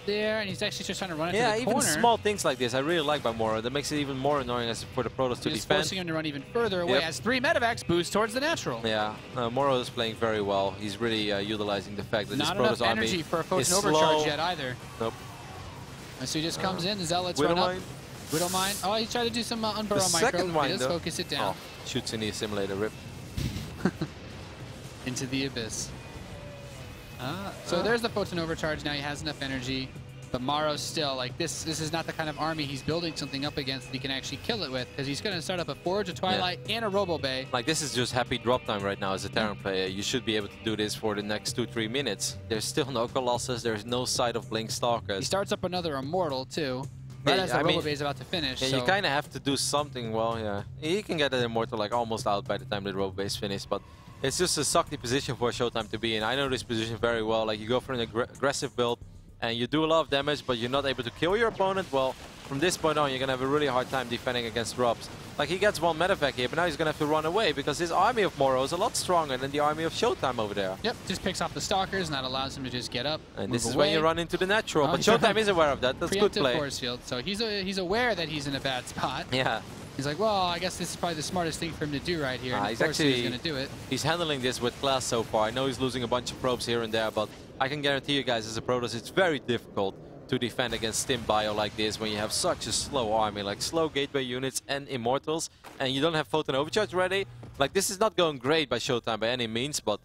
S3: there, and he's actually just trying to run into the corner.
S2: Yeah, even small things like this I really like by MorroW. That makes it even more annoying for the Protoss to defend.
S3: Forcing him to run even further away as 3 medevacs boost towards the natural.
S2: Yeah, MorroW is playing very well. He's really utilizing the fact that this Protoss army
S3: energy for a Photon
S2: Overcharge
S3: slow. Yet either.
S2: Nope.
S3: And so he just comes in, the Zealots
S2: Widow
S3: run up.
S2: Mine.
S3: Widow Mine. Oh, he tried to do some unburrow micro. He does focus it down.
S2: Oh, shoots in the assimilator, rip.
S3: Into the abyss. So there's the Photon Overcharge. Now he has enough energy. But MorroW still, like, this is not the kind of army he's building something up against that he can actually kill it with, because he's going to start up a Forge, a Twilight, and a Robo Bay.
S2: Like, this is just happy drop time right now as a Terran player. You should be able to do this for the next 2-3 minutes. There's still no Colossus, there's no sight of Blink Stalkers.
S3: He starts up another Immortal, too. Right as the Robo Bay is about to finish.
S2: Yeah,
S3: so.
S2: you kind of have to do something. Well, yeah. He can get an Immortal, like, almost out by the time the Robo Bay is finished, but it's just a sucky position for Showtime to be in. I know this position very well. Like, you go for an aggressive build, and you do a lot of damage, but you're not able to kill your opponent. Well, from this point on, you're going to have a really hard time defending against Robs. Like, he gets one medevac here, but now he's going to have to run away because his army of MorroW is a lot stronger than the army of Showtime over there.
S3: Yep, just picks off the Stalkers, and that allows him to just get up,
S2: and this is when you run into the natural.
S3: Oh,
S2: but Showtime is aware of that. That's good play.
S3: Force field, so he's aware that he's in a bad spot.
S2: Yeah.
S3: He's like, well, I guess this is probably the smartest thing for him to do right here. And
S2: He's going
S3: to do it.
S2: He's handling this with class so far. I know he's losing a bunch of probes here and there, but I can guarantee you guys as a Protoss, it's very difficult to defend against Stim Bio like this when you have such a slow army, like slow gateway units and Immortals, and you don't have Photon Overcharge ready. Like, this is not going great by Showtime by any means, but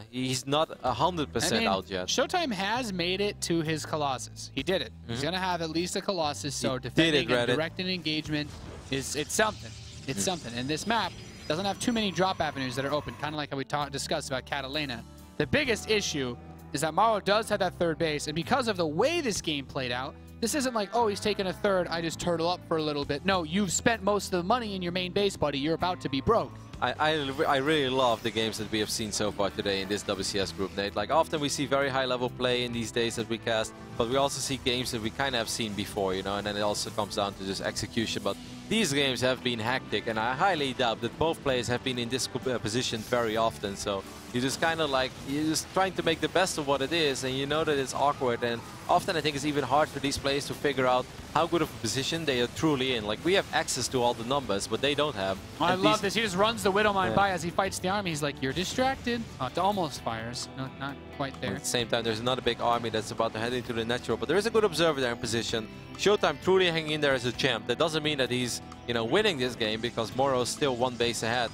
S2: he's not 100% out yet.
S3: Showtime has made it to his Colossus. He did it. He's going to have at least a Colossus, so defending and directing engagement it's something. It's something. And this map doesn't have too many drop avenues that are open, kind of like how we discussed about Catalina. The biggest issue is that MorroW does have that third base, and because of the way this game played out, this isn't like, oh, he's taking a third, I just turtle up for a little bit. No, you've spent most of the money in your main base, buddy. You're about to be broke.
S2: I really love the games that we have seen so far today in this WCS group, Nate. Like, often we see very high-level play in these days that we cast, but we also see games that we kind of have seen before, you know, and then it also comes down to just execution. But these games have been hectic, and I highly doubt that both players have been in this position very often. So you just kind of like, you're just trying to make the best of what it is, and you know that it's awkward. And often I think it's even hard for these players to figure out how good of a position they are truly in. Like, we have access to all the numbers, but they don't have.
S3: I love this. He just runs the Widowmine by as he fights the army. He's like, you're distracted. Oh, it almost fires. No, not quite there.
S2: At the same time, there's another big army that's about to head into the natural, but there is a good observer there in position. Showtime truly hanging in there as a champ. That doesn't mean that he's, you know, winning this game, because MorroW is still one base ahead.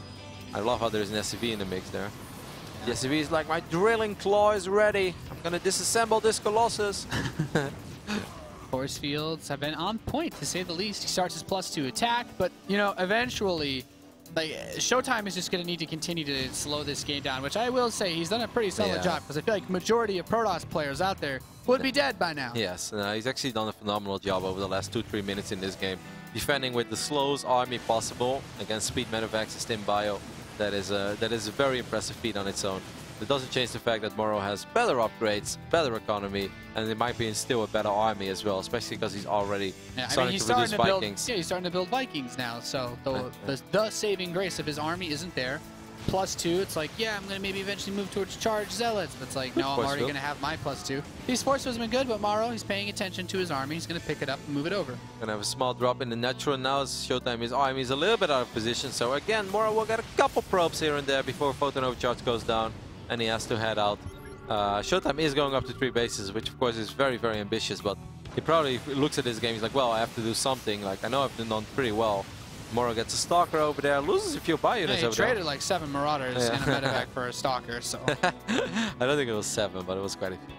S2: I love how there's an SCV in the mix there. The SCV is like, my drilling claw is ready. I'm gonna disassemble this Colossus.
S3: Force fields have been on point, to say the least. He starts his +2 attack, but, you know, eventually, like, Showtime is just going to need to continue to slow this game down, which I will say he's done a pretty solid job, because I feel like majority of Protoss players out there would be dead by now.
S2: Yes, he's actually done a phenomenal job over the last 2-3 minutes in this game, defending with the slowest army possible against speed medevacs and Stim Bio. That is a very impressive feat on its own. It doesn't change the fact that MorroW has better upgrades, better economy, and in my opinion still a better army as well, especially because he's already starting to reduce Vikings.
S3: He's starting to build Vikings now, so the saving grace of his army isn't there. +2, it's like, yeah, I'm going to maybe eventually move towards Charge Zealots, but it's like, no, I'm already going to have my +2. These force fields have been good, but MorroW, he's paying attention to his army. He's going to pick it up and move it over.
S2: Gonna have a small drop in the natural now as Showtime, his army is a little bit out of position, so again, MorroW will get a couple probes here and there before Photon Overcharge goes down, and he has to head out. Showtime is going up to 3 bases, which of course is very, very ambitious, but he probably looks at this game, he's like, well, I have to do something. Like, I know I've done pretty well. MorroW gets a Stalker over there, loses a few bio units over there.
S3: He traded like 7 Marauders in a medevac for a Stalker, so.
S2: I don't think it was 7, but it was quite a few.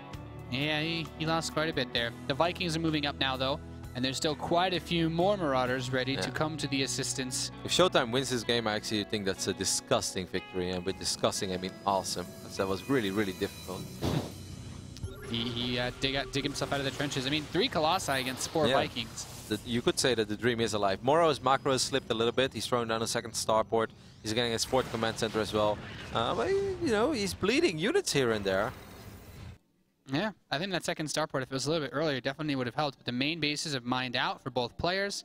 S3: Yeah, he lost quite a bit there. The Vikings are moving up now, though, and there's still quite a few more Marauders ready to come to the assistance.
S2: If Showtime wins this game, I actually think that's a disgusting victory, and with disgusting, I mean awesome, because that was really, really difficult.
S3: He dig himself out of the trenches. I mean, 3 Colossi against 4 Vikings.
S2: You could say that the dream is alive. MorroW's macro has slipped a little bit. He's throwing down a 2nd starport. He's getting his 4th command center as well. But, you know, he's bleeding units here and there.
S3: Yeah, I think that 2nd starport, if it was a little bit earlier, definitely would have helped. But the main bases have mined out for both players.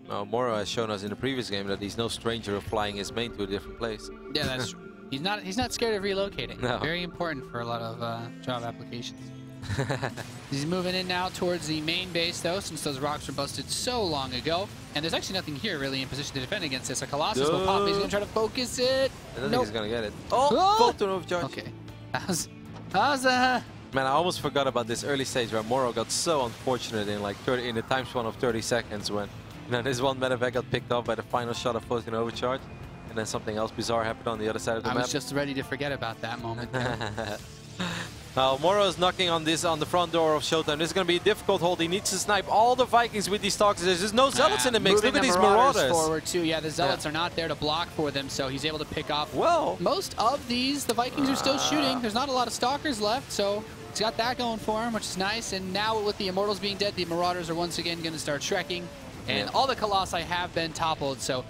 S2: MorroW has shown us in the previous game that he's no stranger of flying his main to a different place.
S3: Yeah, that's true. He's not scared of relocating.
S2: No.
S3: Very important for a lot of job applications. He's moving in now towards the main base, though, since those rocks were busted so long ago. And there's actually nothing here really in position to defend against this. A Colossus will pop. He's going to try to focus it.
S2: I don't think he's going to get it. Oh! Photon Overcharge.
S3: Okay. How's
S2: Man, I almost forgot about this early stage where MorroW got so unfortunate in like in the time span of 30 seconds when, you know, this one medevac got picked off by the final shot of Photon Overcharge. And then something else bizarre happened on the other side of the map.
S3: I was just ready to forget about that moment.
S2: MorroW is knocking on the front door of Showtime. This is going to be a difficult hold. He needs to snipe all the Vikings with these stalkers. There's just no Zealots in the mix. Look at these Marauders.
S3: Forward too. Yeah, the Zealots are not there to block for them, so he's able to pick off most of these. The Vikings are still shooting. There's not a lot of stalkers left, so he's got that going for him, which is nice. And now with the Immortals being dead, the Marauders are once again going to start shrekking. And all the Colossi have been toppled, so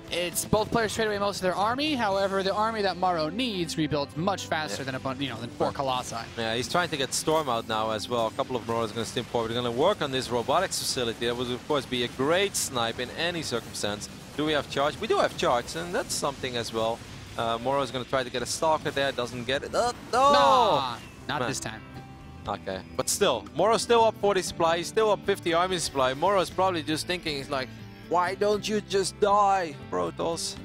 S3: it's both players trade away most of their army. However, the army that MorroW needs rebuilds much faster than than 4 Colossi.
S2: Yeah, he's trying to get Storm out now as well. A couple of Marauders are going to stim forward. They're going to work on this robotics facility. That would, of course, be a great snipe in any circumstance. Do we have charge? We do have charge, and that's something as well. MorroW is going to try to get a Stalker there. Doesn't get it. No!
S3: Not this time.
S2: Okay, but still, MorroW's still up 40 supply. He's still up 50 army supply. MorroW is probably just thinking, he's like, why don't you just die, Protoss?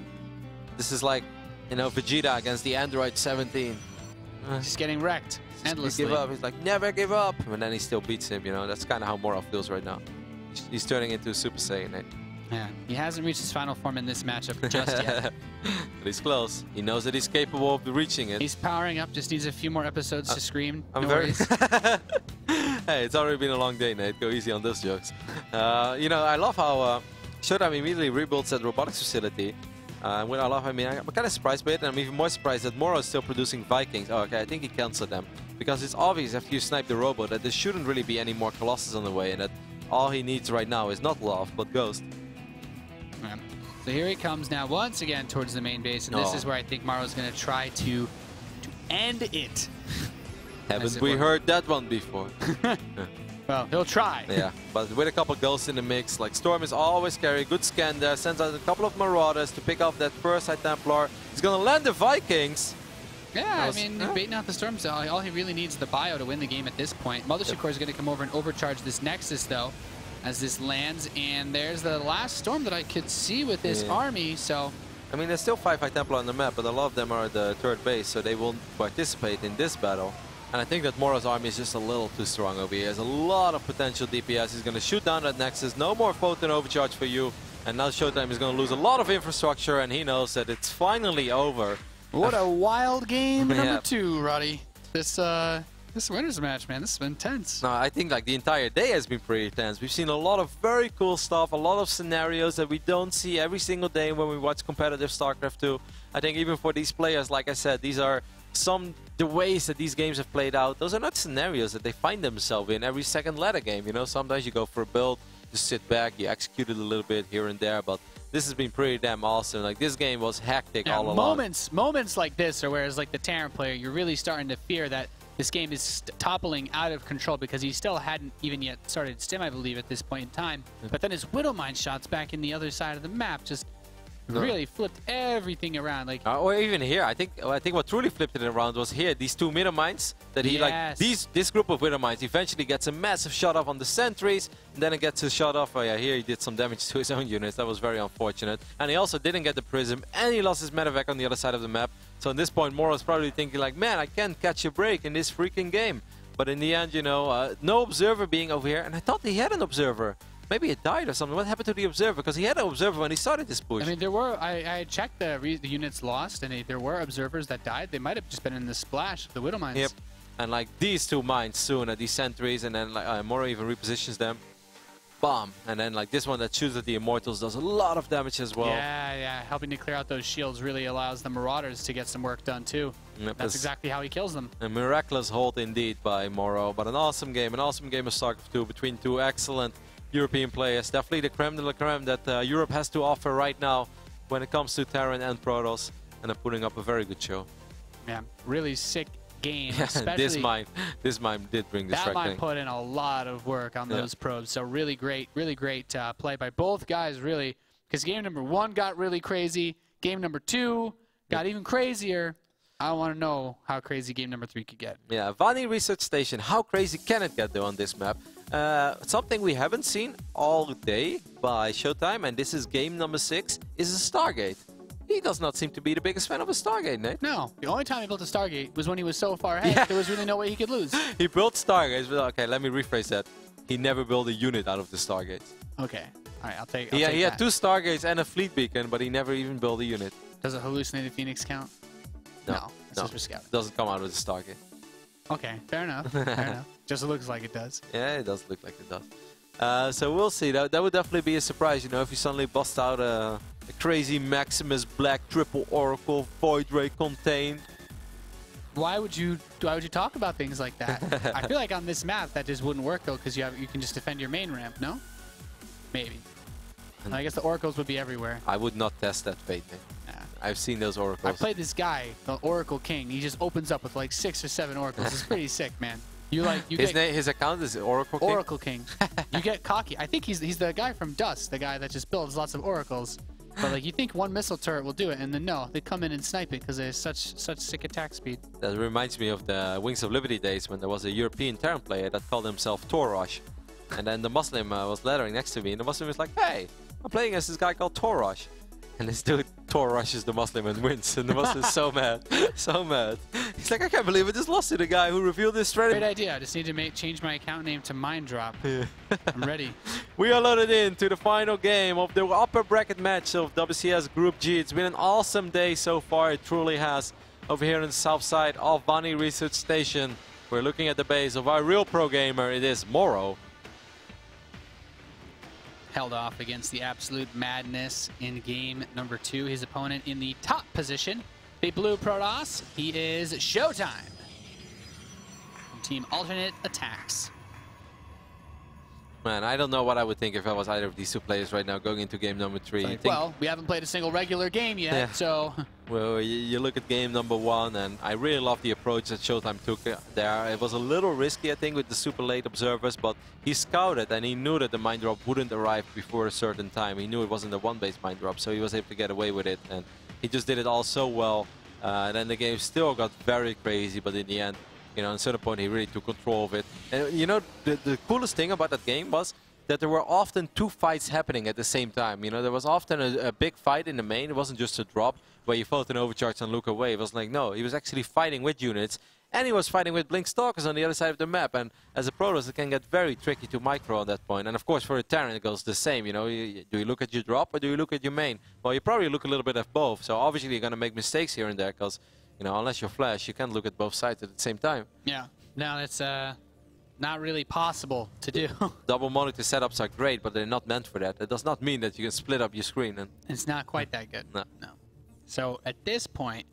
S2: This is like, you know, Vegeta against the Android 17.
S3: Just getting wrecked endlessly.
S2: Give up. He's like, never give up. And then he still beats him, you know. That's kind of how MorroW feels right now. He's turning into a Super Saiyan, eh?
S3: Yeah, he hasn't reached his final form in this matchup just yet.
S2: But he's close. He knows that he's capable of reaching it.
S3: He's powering up, just needs a few more episodes to scream.
S2: I'm very... Hey, it's already been a long day, Nate. Go easy on those jokes. You know, I love how Showtime immediately rebuilds that robotics facility. I'm kind of surprised by it, and I'm even more surprised that MorroW is still producing Vikings. Oh, okay, I think he canceled them. Because it's obvious after you snipe the robot that there shouldn't really be any more Colossus on the way, and that all he needs right now is not Love, but Ghost.
S3: Yeah. So here he comes now once again towards the main base, and this is where I think MorroW is going to try to end it.
S2: Haven't we heard that one before?
S3: Well, he'll try.
S2: Yeah, but with a couple ghosts in the mix, like Storm is always scary. Good scan there, sends out a couple of Marauders to pick off that first High Templar. He's going to land the Vikings.
S3: Yeah, I mean, baiting out the Storms, all he really needs is the bio to win the game at this point. Mothership Core is going to come over and overcharge this Nexus, though, as this lands. And there's the last Storm that I could see with this army, so...
S2: I mean, there's still 5 High Templar on the map, but a lot of them are at the third base, so they won't participate in this battle. And I think that MorroW's army is just a little too strong over here. He has a lot of potential DPS. He's going to shoot down that Nexus. No more Photon Overcharge for you. And now Showtime is going to lose a lot of infrastructure, and he knows that it's finally over.
S3: What a wild game number 2, Roddy. This winners match, man, this has been tense.
S2: No, I think like the entire day has been pretty tense. We've seen a lot of very cool stuff, a lot of scenarios that we don't see every single day when we watch competitive StarCraft 2. I think even for these players, like I said, these are the ways that these games have played out. Those are not scenarios that they find themselves in every second ladder game. You know, sometimes you go for a build, just sit back, you execute it a little bit here and there, but this has been pretty damn awesome. Like, this game was hectic all along.
S3: Moments like this, or whereas like the Terran player, you're really starting to fear that this game is toppling out of control because he still hadn't even yet started Stim, I believe, at this point in time. But then his Widowmine shots back in the other side of the map just really flipped everything around. Like,
S2: or even here, I think what truly flipped it around was here, these 2 Widowmines that he like. This group of Widowmines eventually gets a massive shot off on the sentries, and then it gets a shot off. Oh yeah, here he did some damage to his own units. That was very unfortunate. And he also didn't get the Prism, and he lost his medevac on the other side of the map. So at this point, MorroW's probably thinking like, man, I can't catch a break in this freaking game. But in the end, you know, no Observer being over here, and I thought he had an Observer. Maybe it died or something. What happened to the Observer? Because he had an Observer when he started this push.
S3: I mean, there were... I checked the units lost, and there were Observers that died. They might have just been in the splash of the Widowmines.
S2: Yep. And like these 2 mines soon at these sentries, and then like MorroW even repositions them. Bomb. And then like this one that shoots at the Immortals does a lot of damage as well.
S3: Yeah. Helping to clear out those shields really allows the Marauders to get some work done too. Yep, that's exactly how he kills them.
S2: A miraculous hold indeed by MorroW, but an awesome game of StarCraft 2 between 2 excellent European players. Definitely the creme de la creme that Europe has to offer right now when it comes to Terran and Protoss, and they're putting up a very good show.
S3: Yeah, really sick game.
S2: This mine did bring the
S3: That mine put in a lot of work on those probes, so really great play by both guys, really, because game number 1 got really crazy, game number 2 got even crazier. I want to know how crazy game number 3 could get.
S2: Yeah, Bonni Research Station, how crazy can it get though on this map? Something we haven't seen all day by Showtime, and this is game number 6, is a Stargate. He does not seem to be the biggest fan of a Stargate, Nate.
S3: No, the only time he built a Stargate was when he was so far ahead, there was really no way he could lose.
S2: He built Stargates, but okay, let me rephrase that. He never built a unit out of the Stargates.
S3: Okay, all right, I'll take
S2: he had 2 Stargates and a fleet beacon, but he never even built a unit.
S3: Does a hallucinated Phoenix count? No, it's just for scouting.
S2: Doesn't come out with a Stargate.
S3: Okay, fair enough. Fair enough. Just looks like it does.
S2: Yeah, it does look like it does. So we'll see. That would definitely be a surprise, you know, if you suddenly bust out a crazy Maximus Black Triple Oracle Void Ray Contain.
S3: Why would you talk about things like that? I feel like on this map that just wouldn't work though, because you can just defend your main ramp. No, maybe. And I guess the oracles would be everywhere.
S2: I would not test that fate, man.
S3: Nah.
S2: I've seen those oracles.
S3: I played this guy, the Oracle King. He just opens up with like 6 or 7 oracles. It's pretty sick, man.
S2: His account is Oracle King.
S3: Oracle King. You get cocky. I think he's the guy from Dust, the guy that just builds lots of oracles. But like you think one missile turret will do it, and then no, they come in and snipe it because they have such sick attack speed.
S2: That reminds me of the Wings of Liberty days when there was a European Terran player that called himself Torosh. And then the Muslim was lettering next to me, and the Muslim was like, "Hey, I'm playing against this guy called Torosh." And this dude Torushes the Muslim and wins, and the Muslim is so mad, so mad. He's like, "I can't believe I just lost to the guy who revealed this strategy."
S3: Great idea. I just need to change my account name to Mind Drop. I'm ready.
S2: We are loaded into the final game of the upper bracket match of WCS Group G. It's been an awesome day so far. It truly has. Over here on the south side of Bonni Research Station, we're looking at the base of our real pro gamer. It is MorroW.
S3: Held off against the absolute madness in game number 2. His opponent in the top position, the blue Protoss, he is Showtime. Team alternate attacks.
S2: Man, I don't know what I would think if I was either of these two players right now going into game number 3.
S3: Like, well, we haven't played a single regular game yet, so...
S2: Well, you look at game number 1, and I really love the approach that Showtime took there. It was a little risky, I think, with the super late observers, but he scouted and he knew that the mine drop wouldn't arrive before a certain time. He knew it wasn't a one-base mine drop, so he was able to get away with it, and he just did it all so well. Then the game still got very crazy, but in the end, you know, at a certain point, he really took control of it. And, you know, the coolest thing about that game was that there were often 2 fights happening at the same time. You know, there was often a big fight in the main. It wasn't just a drop where you fought an overcharge and look away. It was like, no, he was actually fighting with units, and he was fighting with Blink Stalkers on the other side of the map. And as a Protoss, it can get very tricky to micro at that point. And of course, for a Terran, it goes the same. You know, do you look at your drop or do you look at your main? Well, you probably look a little bit at both. So obviously, you're going to make mistakes here and there because, you know, unless you're Flash, you can't look at both sides at the same time.
S3: Yeah, no, it's not really possible to do.
S2: Double monitor setups are great, but they're not meant for that. That does not mean that you can split up your screen. And
S3: it's not quite that good.
S2: No.
S3: So at this point,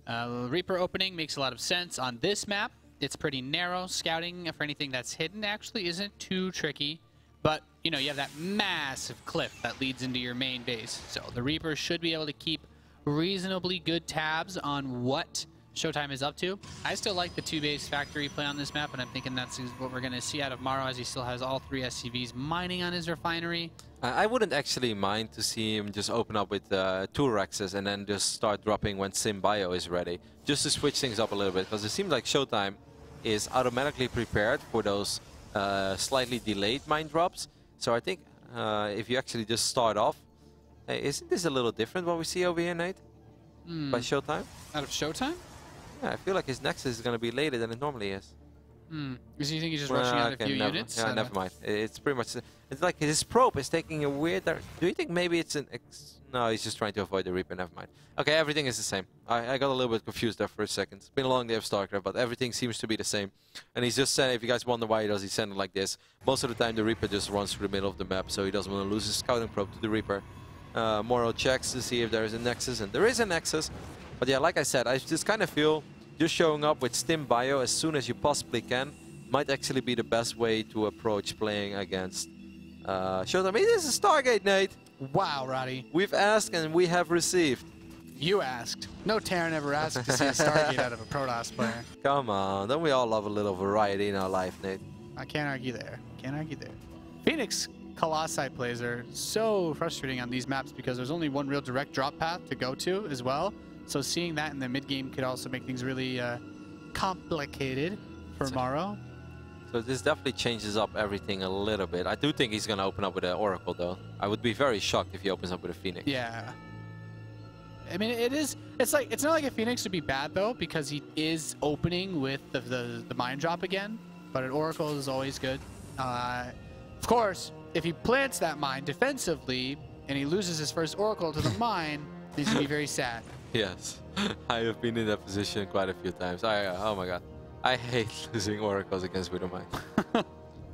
S3: Reaper opening makes a lot of sense. On this map, it's pretty narrow. Scouting for anything that's hidden actually isn't too tricky. But, you know, you have that massive cliff that leads into your main base. So the Reaper should be able to keep reasonably good tabs on what Showtime is up to. I still like the 2-base factory play on this map, and I'm thinking that's what we're going to see out of MorroW, as he still has all 3 SCVs mining on his refinery.
S2: I wouldn't actually mind to see him just open up with 2 Rexes and then just start dropping when Sim Bio is ready, just to switch things up a little bit, because it seems like Showtime is automatically prepared for those slightly delayed mine drops. So I think if you actually just start off, hey, isn't this a little different what we see over here, Nate? By Showtime?
S3: Out of Showtime?
S2: Yeah, I feel like his Nexus is going to be later than it normally is.
S3: Because you think he's just rushing out a few units?
S2: Yeah, never mind. It's pretty much... It's like his probe is taking a weird... Do you think maybe it's an... No, he's just trying to avoid the Reaper. Never mind. Okay, everything is the same. I got a little bit confused there for a second. It's been a long day of StarCraft, but everything seems to be the same. And he's just saying, if you guys wonder why he does, he send it like this. Most of the time, the Reaper just runs through the middle of the map, so he doesn't want to lose his scouting probe to the Reaper. MorroW checks to see if there is a Nexus, and there is a Nexus. But yeah, like I said, I just kind of feel just showing up with Stim Bio as soon as you possibly can might actually be the best way to approach playing against Showtime. It is a Stargate, Nate.
S3: Wow, Roddy.
S2: We've asked and we have received.
S3: You asked. No Terran ever asked to see a Stargate out of a Protoss player.
S2: Come on, don't we all love a little variety in our life, Nate?
S3: I can't argue there. Can't argue there. Phoenix Colossi plays are so frustrating on these maps because there's only one real direct drop path to go to as well. So seeing that in the mid-game could also make things really complicated for MorroW.
S2: So this definitely changes up everything a little bit. I do think he's going to open up with an Oracle, though. I would be very shocked if he opens up with a Phoenix.
S3: Yeah. I mean, it's not like a Phoenix would be bad, though, because he is opening with the mine drop again. But an Oracle is always good. Of course, if he plants that mine defensively and he loses his first Oracle to the mine, he's going to be very sad.
S2: Yes, I have been in that position quite a few times. Oh my god. I hate losing oracles against Widowmine.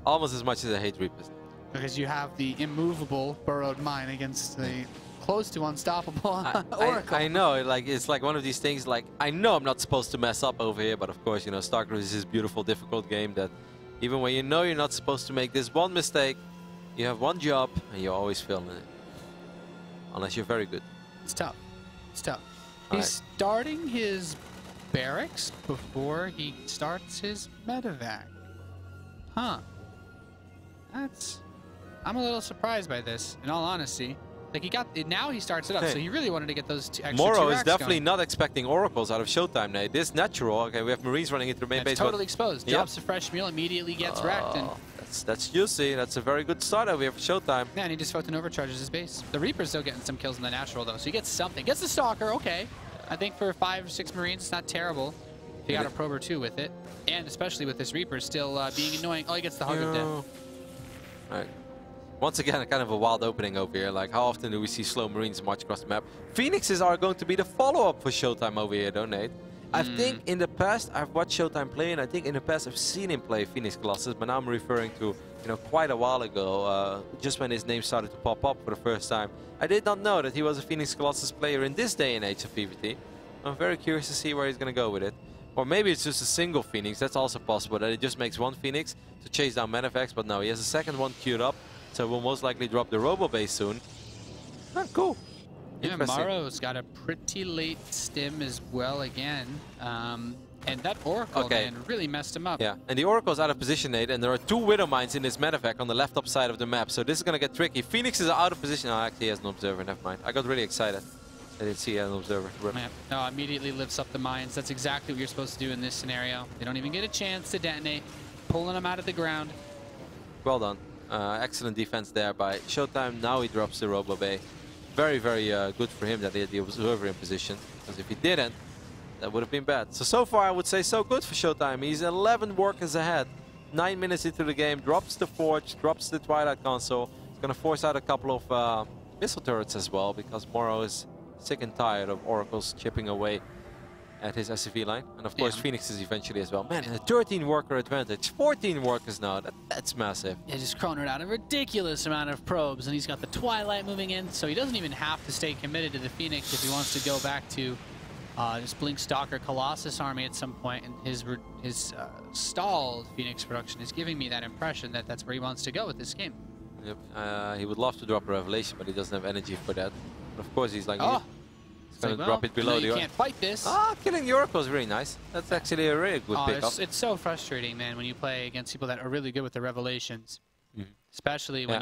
S2: Almost as much as I hate Reapers.
S3: Because you have the immovable burrowed mine against the close to unstoppable oracle.
S2: I know, like it's like one of these things. Like I know I'm not supposed to mess up over here, but of course, you know, StarCraft is this beautiful, difficult game that even when you know you're not supposed to make this one mistake, you have one job and you're always failing it. Unless you're very good.
S3: It's tough. It's tough. He's starting his barracks before he starts his medevac. Huh. I'm a little surprised by this, in all honesty. Like now he starts it up, so he really wanted to get those extra
S2: MorroW
S3: two
S2: is definitely
S3: going.
S2: not expecting oracles out of Showtime now. This natural, okay, we have Marines running into the main base.
S3: Totally exposed. Drops a fresh meal, immediately gets wrecked. And
S2: that's juicy. That's a very good start over here for Showtime.
S3: yeah, and he just fucking overcharges his base. The Reaper's still getting some kills in the natural, though, so he gets something. Gets the Stalker, okay. I think for 5 or 6 Marines, it's not terrible. If you got a probe or 2 with it. And especially with this Reaper still being annoying. Oh, he gets the Hug of Death.
S2: All right. Once again, kind of a wild opening over here. Like, how often do we see slow Marines march across the map? Phoenixes are going to be the follow-up for Showtime over here, don't they? I think in the past, I've watched Showtime play, and I think in the past I've seen him play Phoenix Colossus, but now I'm referring to, you know, quite a while ago, just when his name started to pop up for the first time. I did not know that he was a Phoenix Colossus player in this day and age of PvT. I'm very curious to see where he's going to go with it. Or maybe it's just a single Phoenix, that's also possible, that it just makes one Phoenix to chase down medevacs, but no, he has a second one queued up. So we'll most likely drop the Robo base soon. Ah, cool.
S3: Yeah, MorroW's got a pretty late stim as well again. And that Oracle, man, really messed him up.
S2: Yeah, and the Oracle's out of position, Nate, and there are 2 Widow Mines in this medevac on the left top side of the map. So this is going to get tricky. Phoenixes are out of position. Oh, actually, he has an Observer. Never mind. I got really excited. I didn't see he had an Observer.
S3: Yeah. No, immediately lifts up the mines. That's exactly what you're supposed to do in this scenario. They don't even get a chance to detonate. Pulling them out of the ground.
S2: Well done. Excellent defense there by Showtime. Now he drops the Robo Bay. Very, very good for him that he had the Observer in position. Because if he didn't, that would have been bad. So far, I would say so good for Showtime. He's 11 workers ahead. 9 minutes into the game. Drops the Forge, drops the Twilight Console. He's going to force out a couple of missile turrets as well. Because MorroW is sick and tired of Oracles chipping away at his SCV line. And of course, Phoenixes eventually as well. Man, a 13 worker advantage. 14 workers now. That's massive.
S3: Yeah, just cornered out a ridiculous amount of probes. And he's got the Twilight moving in. So he doesn't even have to stay committed to the Phoenix if he wants to go back to just Blink Stalker Colossus army at some point. And his stalled Phoenix production is giving me that impression that that's where he wants to go with this game.
S2: Yep. He would love to drop a Revelation, but he doesn't have energy for that. But of course, he's like... Gonna drop it below the
S3: you can't fight this.
S2: Killing the Oracle is really nice. That's actually a really good pickup.
S3: It's so frustrating, man, when you play against people that are really good with the Revelations. Especially when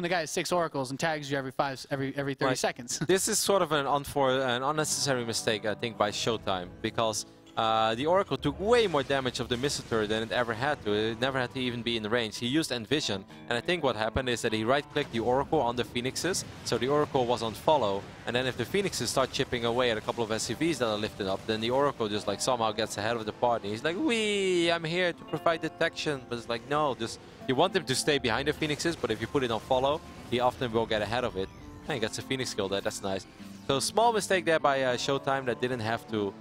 S3: the guy has 6 Oracles and tags you every 30 seconds.
S2: This is sort of an unnecessary mistake, I think, by Showtime, because the Oracle took way more damage of the missile turret than it ever had to. It never had to even be in range. He used Envision, and I think what happened is that he right-clicked the Oracle on the Phoenixes, so the Oracle was on follow, and then if the Phoenixes start chipping away at a couple of SCVs that are lifted up, then the Oracle just like somehow gets ahead of the party. He's like, wee, I'm here to provide detection, but it's like, no, just you want him to stay behind the Phoenixes, but if you put it on follow, he often will get ahead of it. And he gets a Phoenix kill there, that's nice. So small mistake there by Showtime that didn't have to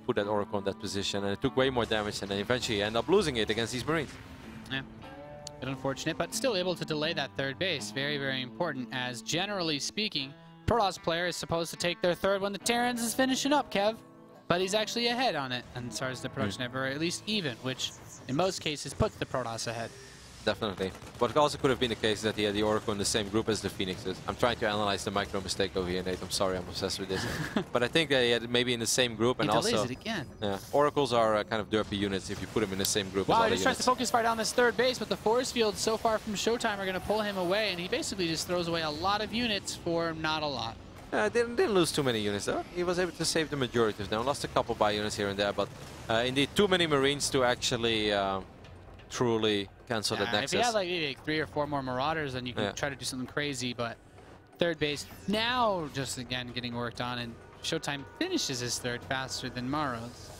S2: put that Oracle in that position, and it took way more damage, and then eventually end up losing it against these Marines.
S3: Yeah, bit unfortunate, but still able to delay that 3rd base. Very, very important, as generally speaking, Protoss player is supposed to take their 3rd when the Terrans is finishing up, Kev. But he's actually ahead on it, and as far as the production ever, at least even, which in most cases puts the Protoss ahead.
S2: Definitely. What also could have been the case is that he had the Oracle in the same group as the Phoenixes. I'm trying to analyze the micro mistake over here, Nate. I'm sorry, I'm obsessed with this. But I think that he had maybe in the same group, and also...
S3: He delays it again.
S2: Yeah, Oracles are kind of derpy units if you put them in the same group as other
S3: he just
S2: units.
S3: tries to focus fire down this 3rd base, but the force fields so far from Showtime are going to pull him away, and he basically just throws away a lot of units for not a lot.
S2: Didn't lose too many units though. He was able to save the majority of them. Lost a couple by units here and there, but indeed too many Marines to actually truly cancel the Nexus.
S3: If you had like maybe 3 or 4 more Marauders, then you can try to do something crazy, but 3rd base now just again getting worked on, and Showtime finishes his 3rd faster than MorroW's.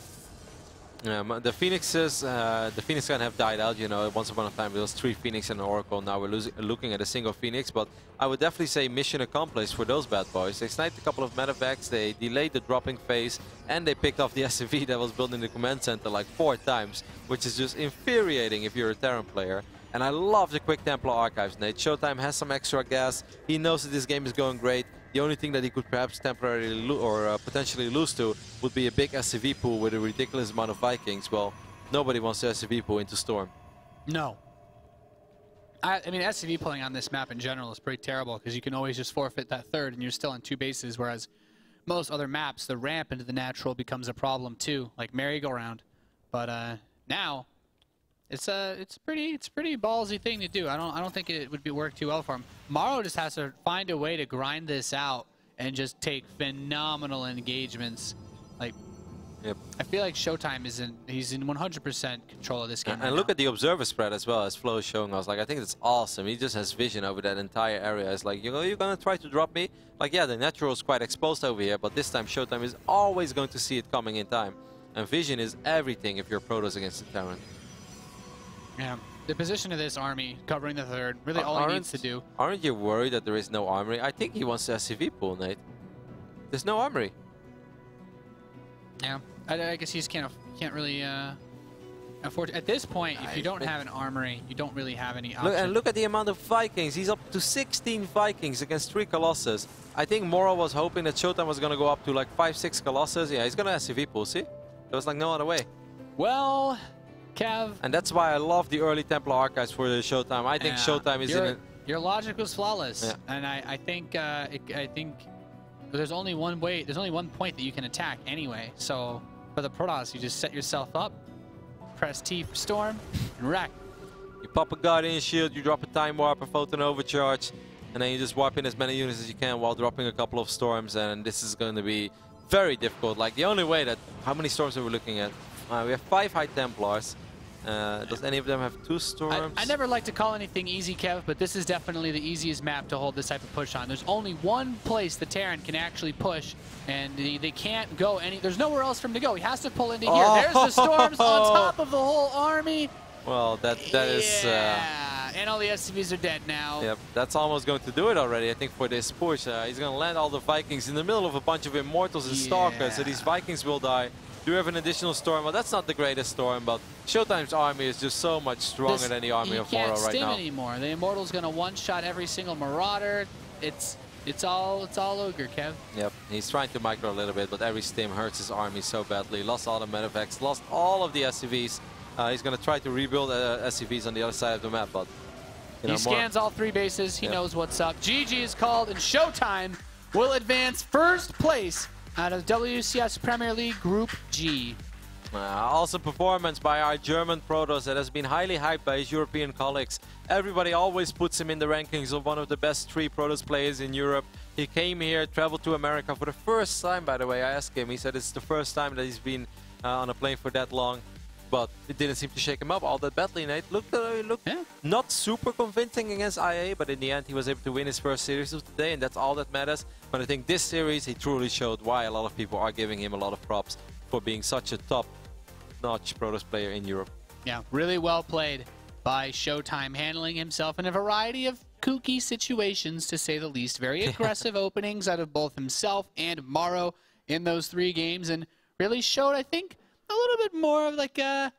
S2: The Phoenixes, the Phoenix can have died out, you know. Once upon a time there was 3 Phoenix and an Oracle. Now we're looking at a single Phoenix, but I would definitely say mission accomplished for those bad boys. They sniped a couple of medevacs, they delayed the dropping phase, and they picked off the SCV that was built in the command center like 4 times, which is just infuriating if you're a Terran player. And I love the quick Templar archives, Nate. Showtime has some extra gas. He knows that this game is going great. The only thing that he could perhaps temporarily potentially lose to would be a big SCV pool with a ridiculous amount of Vikings. Well, nobody wants to SCV pool into Storm.
S3: No. I mean, SCV pulling on this map in general is pretty terrible because you can always just forfeit that third and you're still on 2 bases, whereas most other maps, the ramp into the natural becomes a problem too, like merry-go-round. But now, it's pretty ballsy thing to do. I don't think it would work too well for him. MorroW just has to find a way to grind this out and just take phenomenal engagements. Like,
S2: yep.
S3: I feel like Showtime he's in 100% control of this game.
S2: And look at the observer spread as well, as Flo is showing us. Like, I think it's awesome. He just has vision over that entire area. It's like, you know, you're gonna try to drop me. Like, yeah, the natural is quite exposed over here, but this time Showtime is always going to see it coming in time. And vision is everything if you're Protoss against the Terran.
S3: Yeah, the position of this army, covering the third, really all he needs to do.
S2: Aren't you worried that there is no armory? I think he wants the SCV pool, Nate. There's no armory.
S3: Yeah, I guess he just can't really afford to. At this point, if you don't have an armory, you don't really have any option.
S2: And look at the amount of Vikings. He's up to 16 Vikings against 3 Colossus. I think MorroW was hoping that Showtime was going to go up to like 5-6 Colossus. Yeah, he's going to SCV pool, see? There was like no other way.
S3: Well, Kev.
S2: And that's why I love the early Templar archives for the Showtime. I think Showtime is in
S3: your logic was flawless,
S2: yeah.
S3: And I think there's only one way. There's only one point that you can attack anyway. So for the Protoss, you just set yourself up, press T for Storm, and wreck.
S2: You pop a Guardian Shield, you drop a Time Warp, a Photon Overcharge, and then you just warp in as many units as you can while dropping a couple of Storms. And this is going to be very difficult. Like the only way that how many Storms are we looking at? We have 5 High Templars. Does any of them have 2 Storms?
S3: I never like to call anything easy, Kev, but this is definitely the easiest map to hold this type of push on. There's only one place the Terran can actually push, and they can't go any. There's nowhere else for him to go. He has to pull into here. There's the Storms on top of the whole army.
S2: Well, that is.
S3: And all the SCVs are dead now.
S2: Yep, that's almost going to do it already, I think, for this push. He's going to land all the Vikings in the middle of a bunch of Immortals and Stalkers, so these Vikings will die. Do have an additional Storm. Well, that's not the greatest Storm, but Showtime's army is just so much stronger than the army of MorroW right now.
S3: You can't stim anymore. The Immortal's going to one-shot every single Marauder. It's all Ogre, Kev.
S2: Yep, he's trying to micro a little bit, but every stim hurts his army so badly. Lost all the medevacs, lost all of the SCVs. He's going to try to rebuild SCVs on the other side of the map, but
S3: he scans all 3 bases. He knows what's up. GG is called, and Showtime will advance first place out of WCS Premier League Group G.
S2: Also performance by our German Protoss that has been highly hyped by his European colleagues. Everybody always puts him in the rankings of one of the best 3 Protoss players in Europe. He came here, traveled to America for the first time, by the way. I asked him, he said it's the first time that he's been on a plane for that long. But it didn't seem to shake him up all that badly, Nate. Looked not super convincing against IA, but in the end he was able to win his first series of the day, and that's all that matters. But I think this series he truly showed why a lot of people are giving him a lot of props for being such a top-notch Protoss player in Europe.
S3: Yeah, really well played by Showtime, handling himself in a variety of kooky situations, to say the least. Very aggressive openings out of both himself and MorroW in those 3 games, and really showed, I think, a little bit more of like a,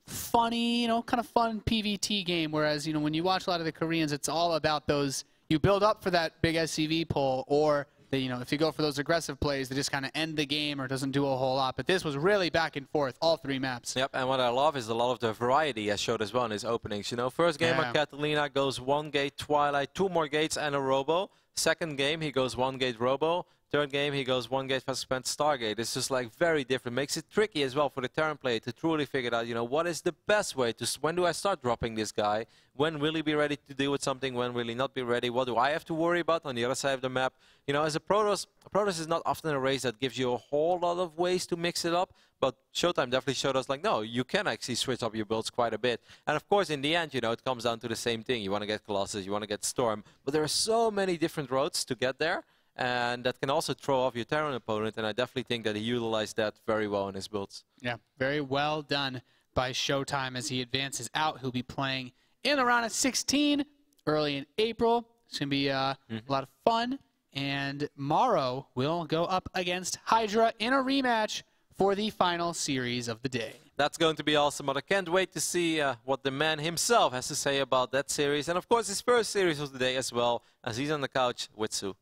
S3: funny, kind of fun PvT game. Whereas, when you watch a lot of the Koreans, it's all about those, you build up for that big SCV pull, or they, if you go for those aggressive plays, they just kind of end the game or doesn't do a whole lot. But this was really back and forth, all 3 maps.
S2: Yep, and what I love is a lot of the variety as showed as well in his openings. First game on Catalina goes 1 gate Twilight, 2 more gates and a Robo. Second game, he goes 1 gate Robo. Third game, he goes 1 gate fast spent Stargate. It's just like very different. Makes it tricky as well for the Terran player to truly figure out, what is the best way to, when do I start dropping this guy? When will he be ready to deal with something? When will he not be ready? What do I have to worry about on the other side of the map? As a Protoss is not often a race that gives you a whole lot of ways to mix it up. But Showtime definitely showed us, like, no, you can actually switch up your builds quite a bit. And of course, in the end, it comes down to the same thing. You want to get Colossus, you want to get Storm. But there are so many different roads to get there. and that can also throw off your Terran opponent, and I definitely think that he utilized that very well in his builds.
S3: Yeah, very well done by Showtime as he advances out. He'll be playing in the round of 16 early in April. It's going to be a lot of fun. And MorroW will go up against Hydra in a rematch for the final series of the day.
S2: That's going to be awesome, but I can't wait to see what the man himself has to say about that series. And of course, his first series of the day as well, as he's on the couch with Sue.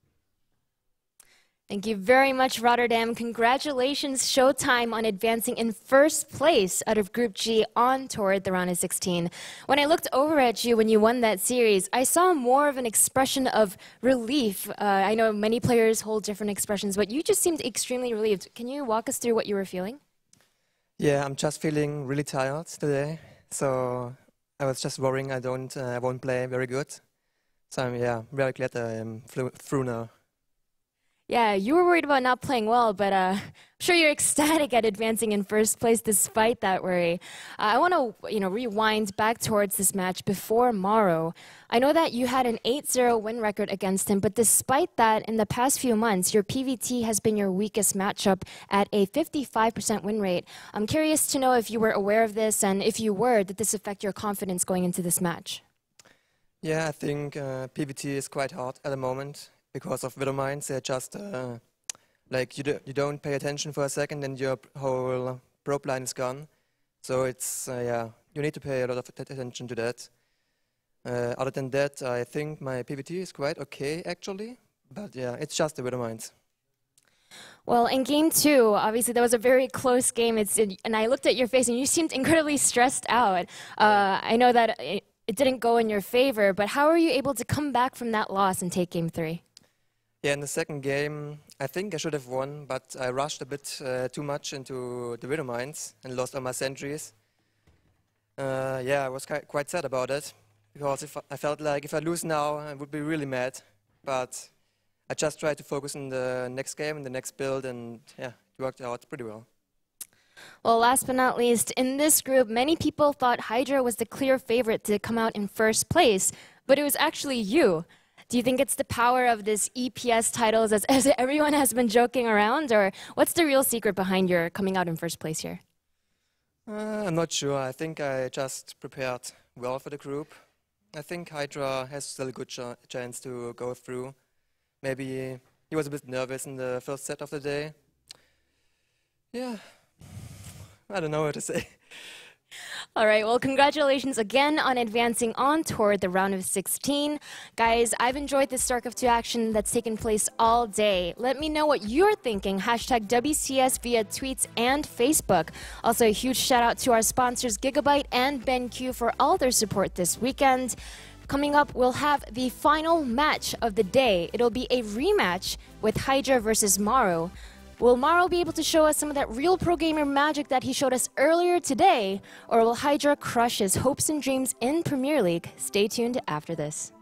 S1: Thank you very much, Rotterdam. Congratulations, Showtime, on advancing in first place out of Group G on toward the round of 16. When I looked over at you when you won that series, I saw more of an expression of relief. I know many players hold different expressions, but you just seemed extremely relieved. Can you walk us through what you were feeling?
S4: Yeah, I'm just feeling really tired today. So I was just worrying I won't play very good. So I'm very glad I'm through now.
S1: Yeah, you were worried about not playing well, but I'm sure you're ecstatic at advancing in first place despite that worry. I want to, rewind back towards this match before MorroW. I know that you had an 8-0 win record against him, but despite that, in the past few months, your PvT has been your weakest matchup at a 55% win rate. I'm curious to know if you were aware of this, and if you were, did this affect your confidence going into this match?
S4: Yeah, I think PvT is quite hard at the moment. Because of Widow Mines, they're just you don't pay attention for a second and your whole probe line is gone. So it's you need to pay a lot of attention to that. Other than that, I think my PvT is quite okay actually, but yeah, it's just the Widow Mines.
S1: Well, in Game 2, obviously that was a very close game. And I looked at your face and you seemed incredibly stressed out. I know that it didn't go in your favor, but how were you able to come back from that loss and take Game 3?
S4: Yeah, in the second game, I think I should have won, but I rushed a bit too much into the Widow Mines and lost all my sentries. I was quite sad about it, because I felt like if I lose now, I would be really mad. But I just tried to focus on the next game and the next build, and yeah, it worked out pretty well.
S1: Well, last but not least, in this group, many people thought Hydra was the clear favorite to come out in first place, but it was actually you. Do you think it's the power of this EPS titles, as everyone has been joking around, or what's the real secret behind your coming out in first place here?
S4: I'm not sure. I think I just prepared well for the group. I think Hydra has still a good chance to go through. Maybe he was a bit nervous in the first set of the day. Yeah, I don't know what to say.
S1: All right, well, congratulations again on advancing on toward the round of 16. Guys, I've enjoyed this StarCraft II action that's taken place all day. Let me know what you're thinking. Hashtag WCS via tweets and Facebook. Also, a huge shout out to our sponsors Gigabyte and BenQ for all their support this weekend. Coming up, we'll have the final match of the day. It'll be a rematch with Hydra versus MorroW. Will MorroW be able to show us some of that real pro gamer magic that he showed us earlier today? Or will Hydra crush his hopes and dreams in Premier League? Stay tuned after this.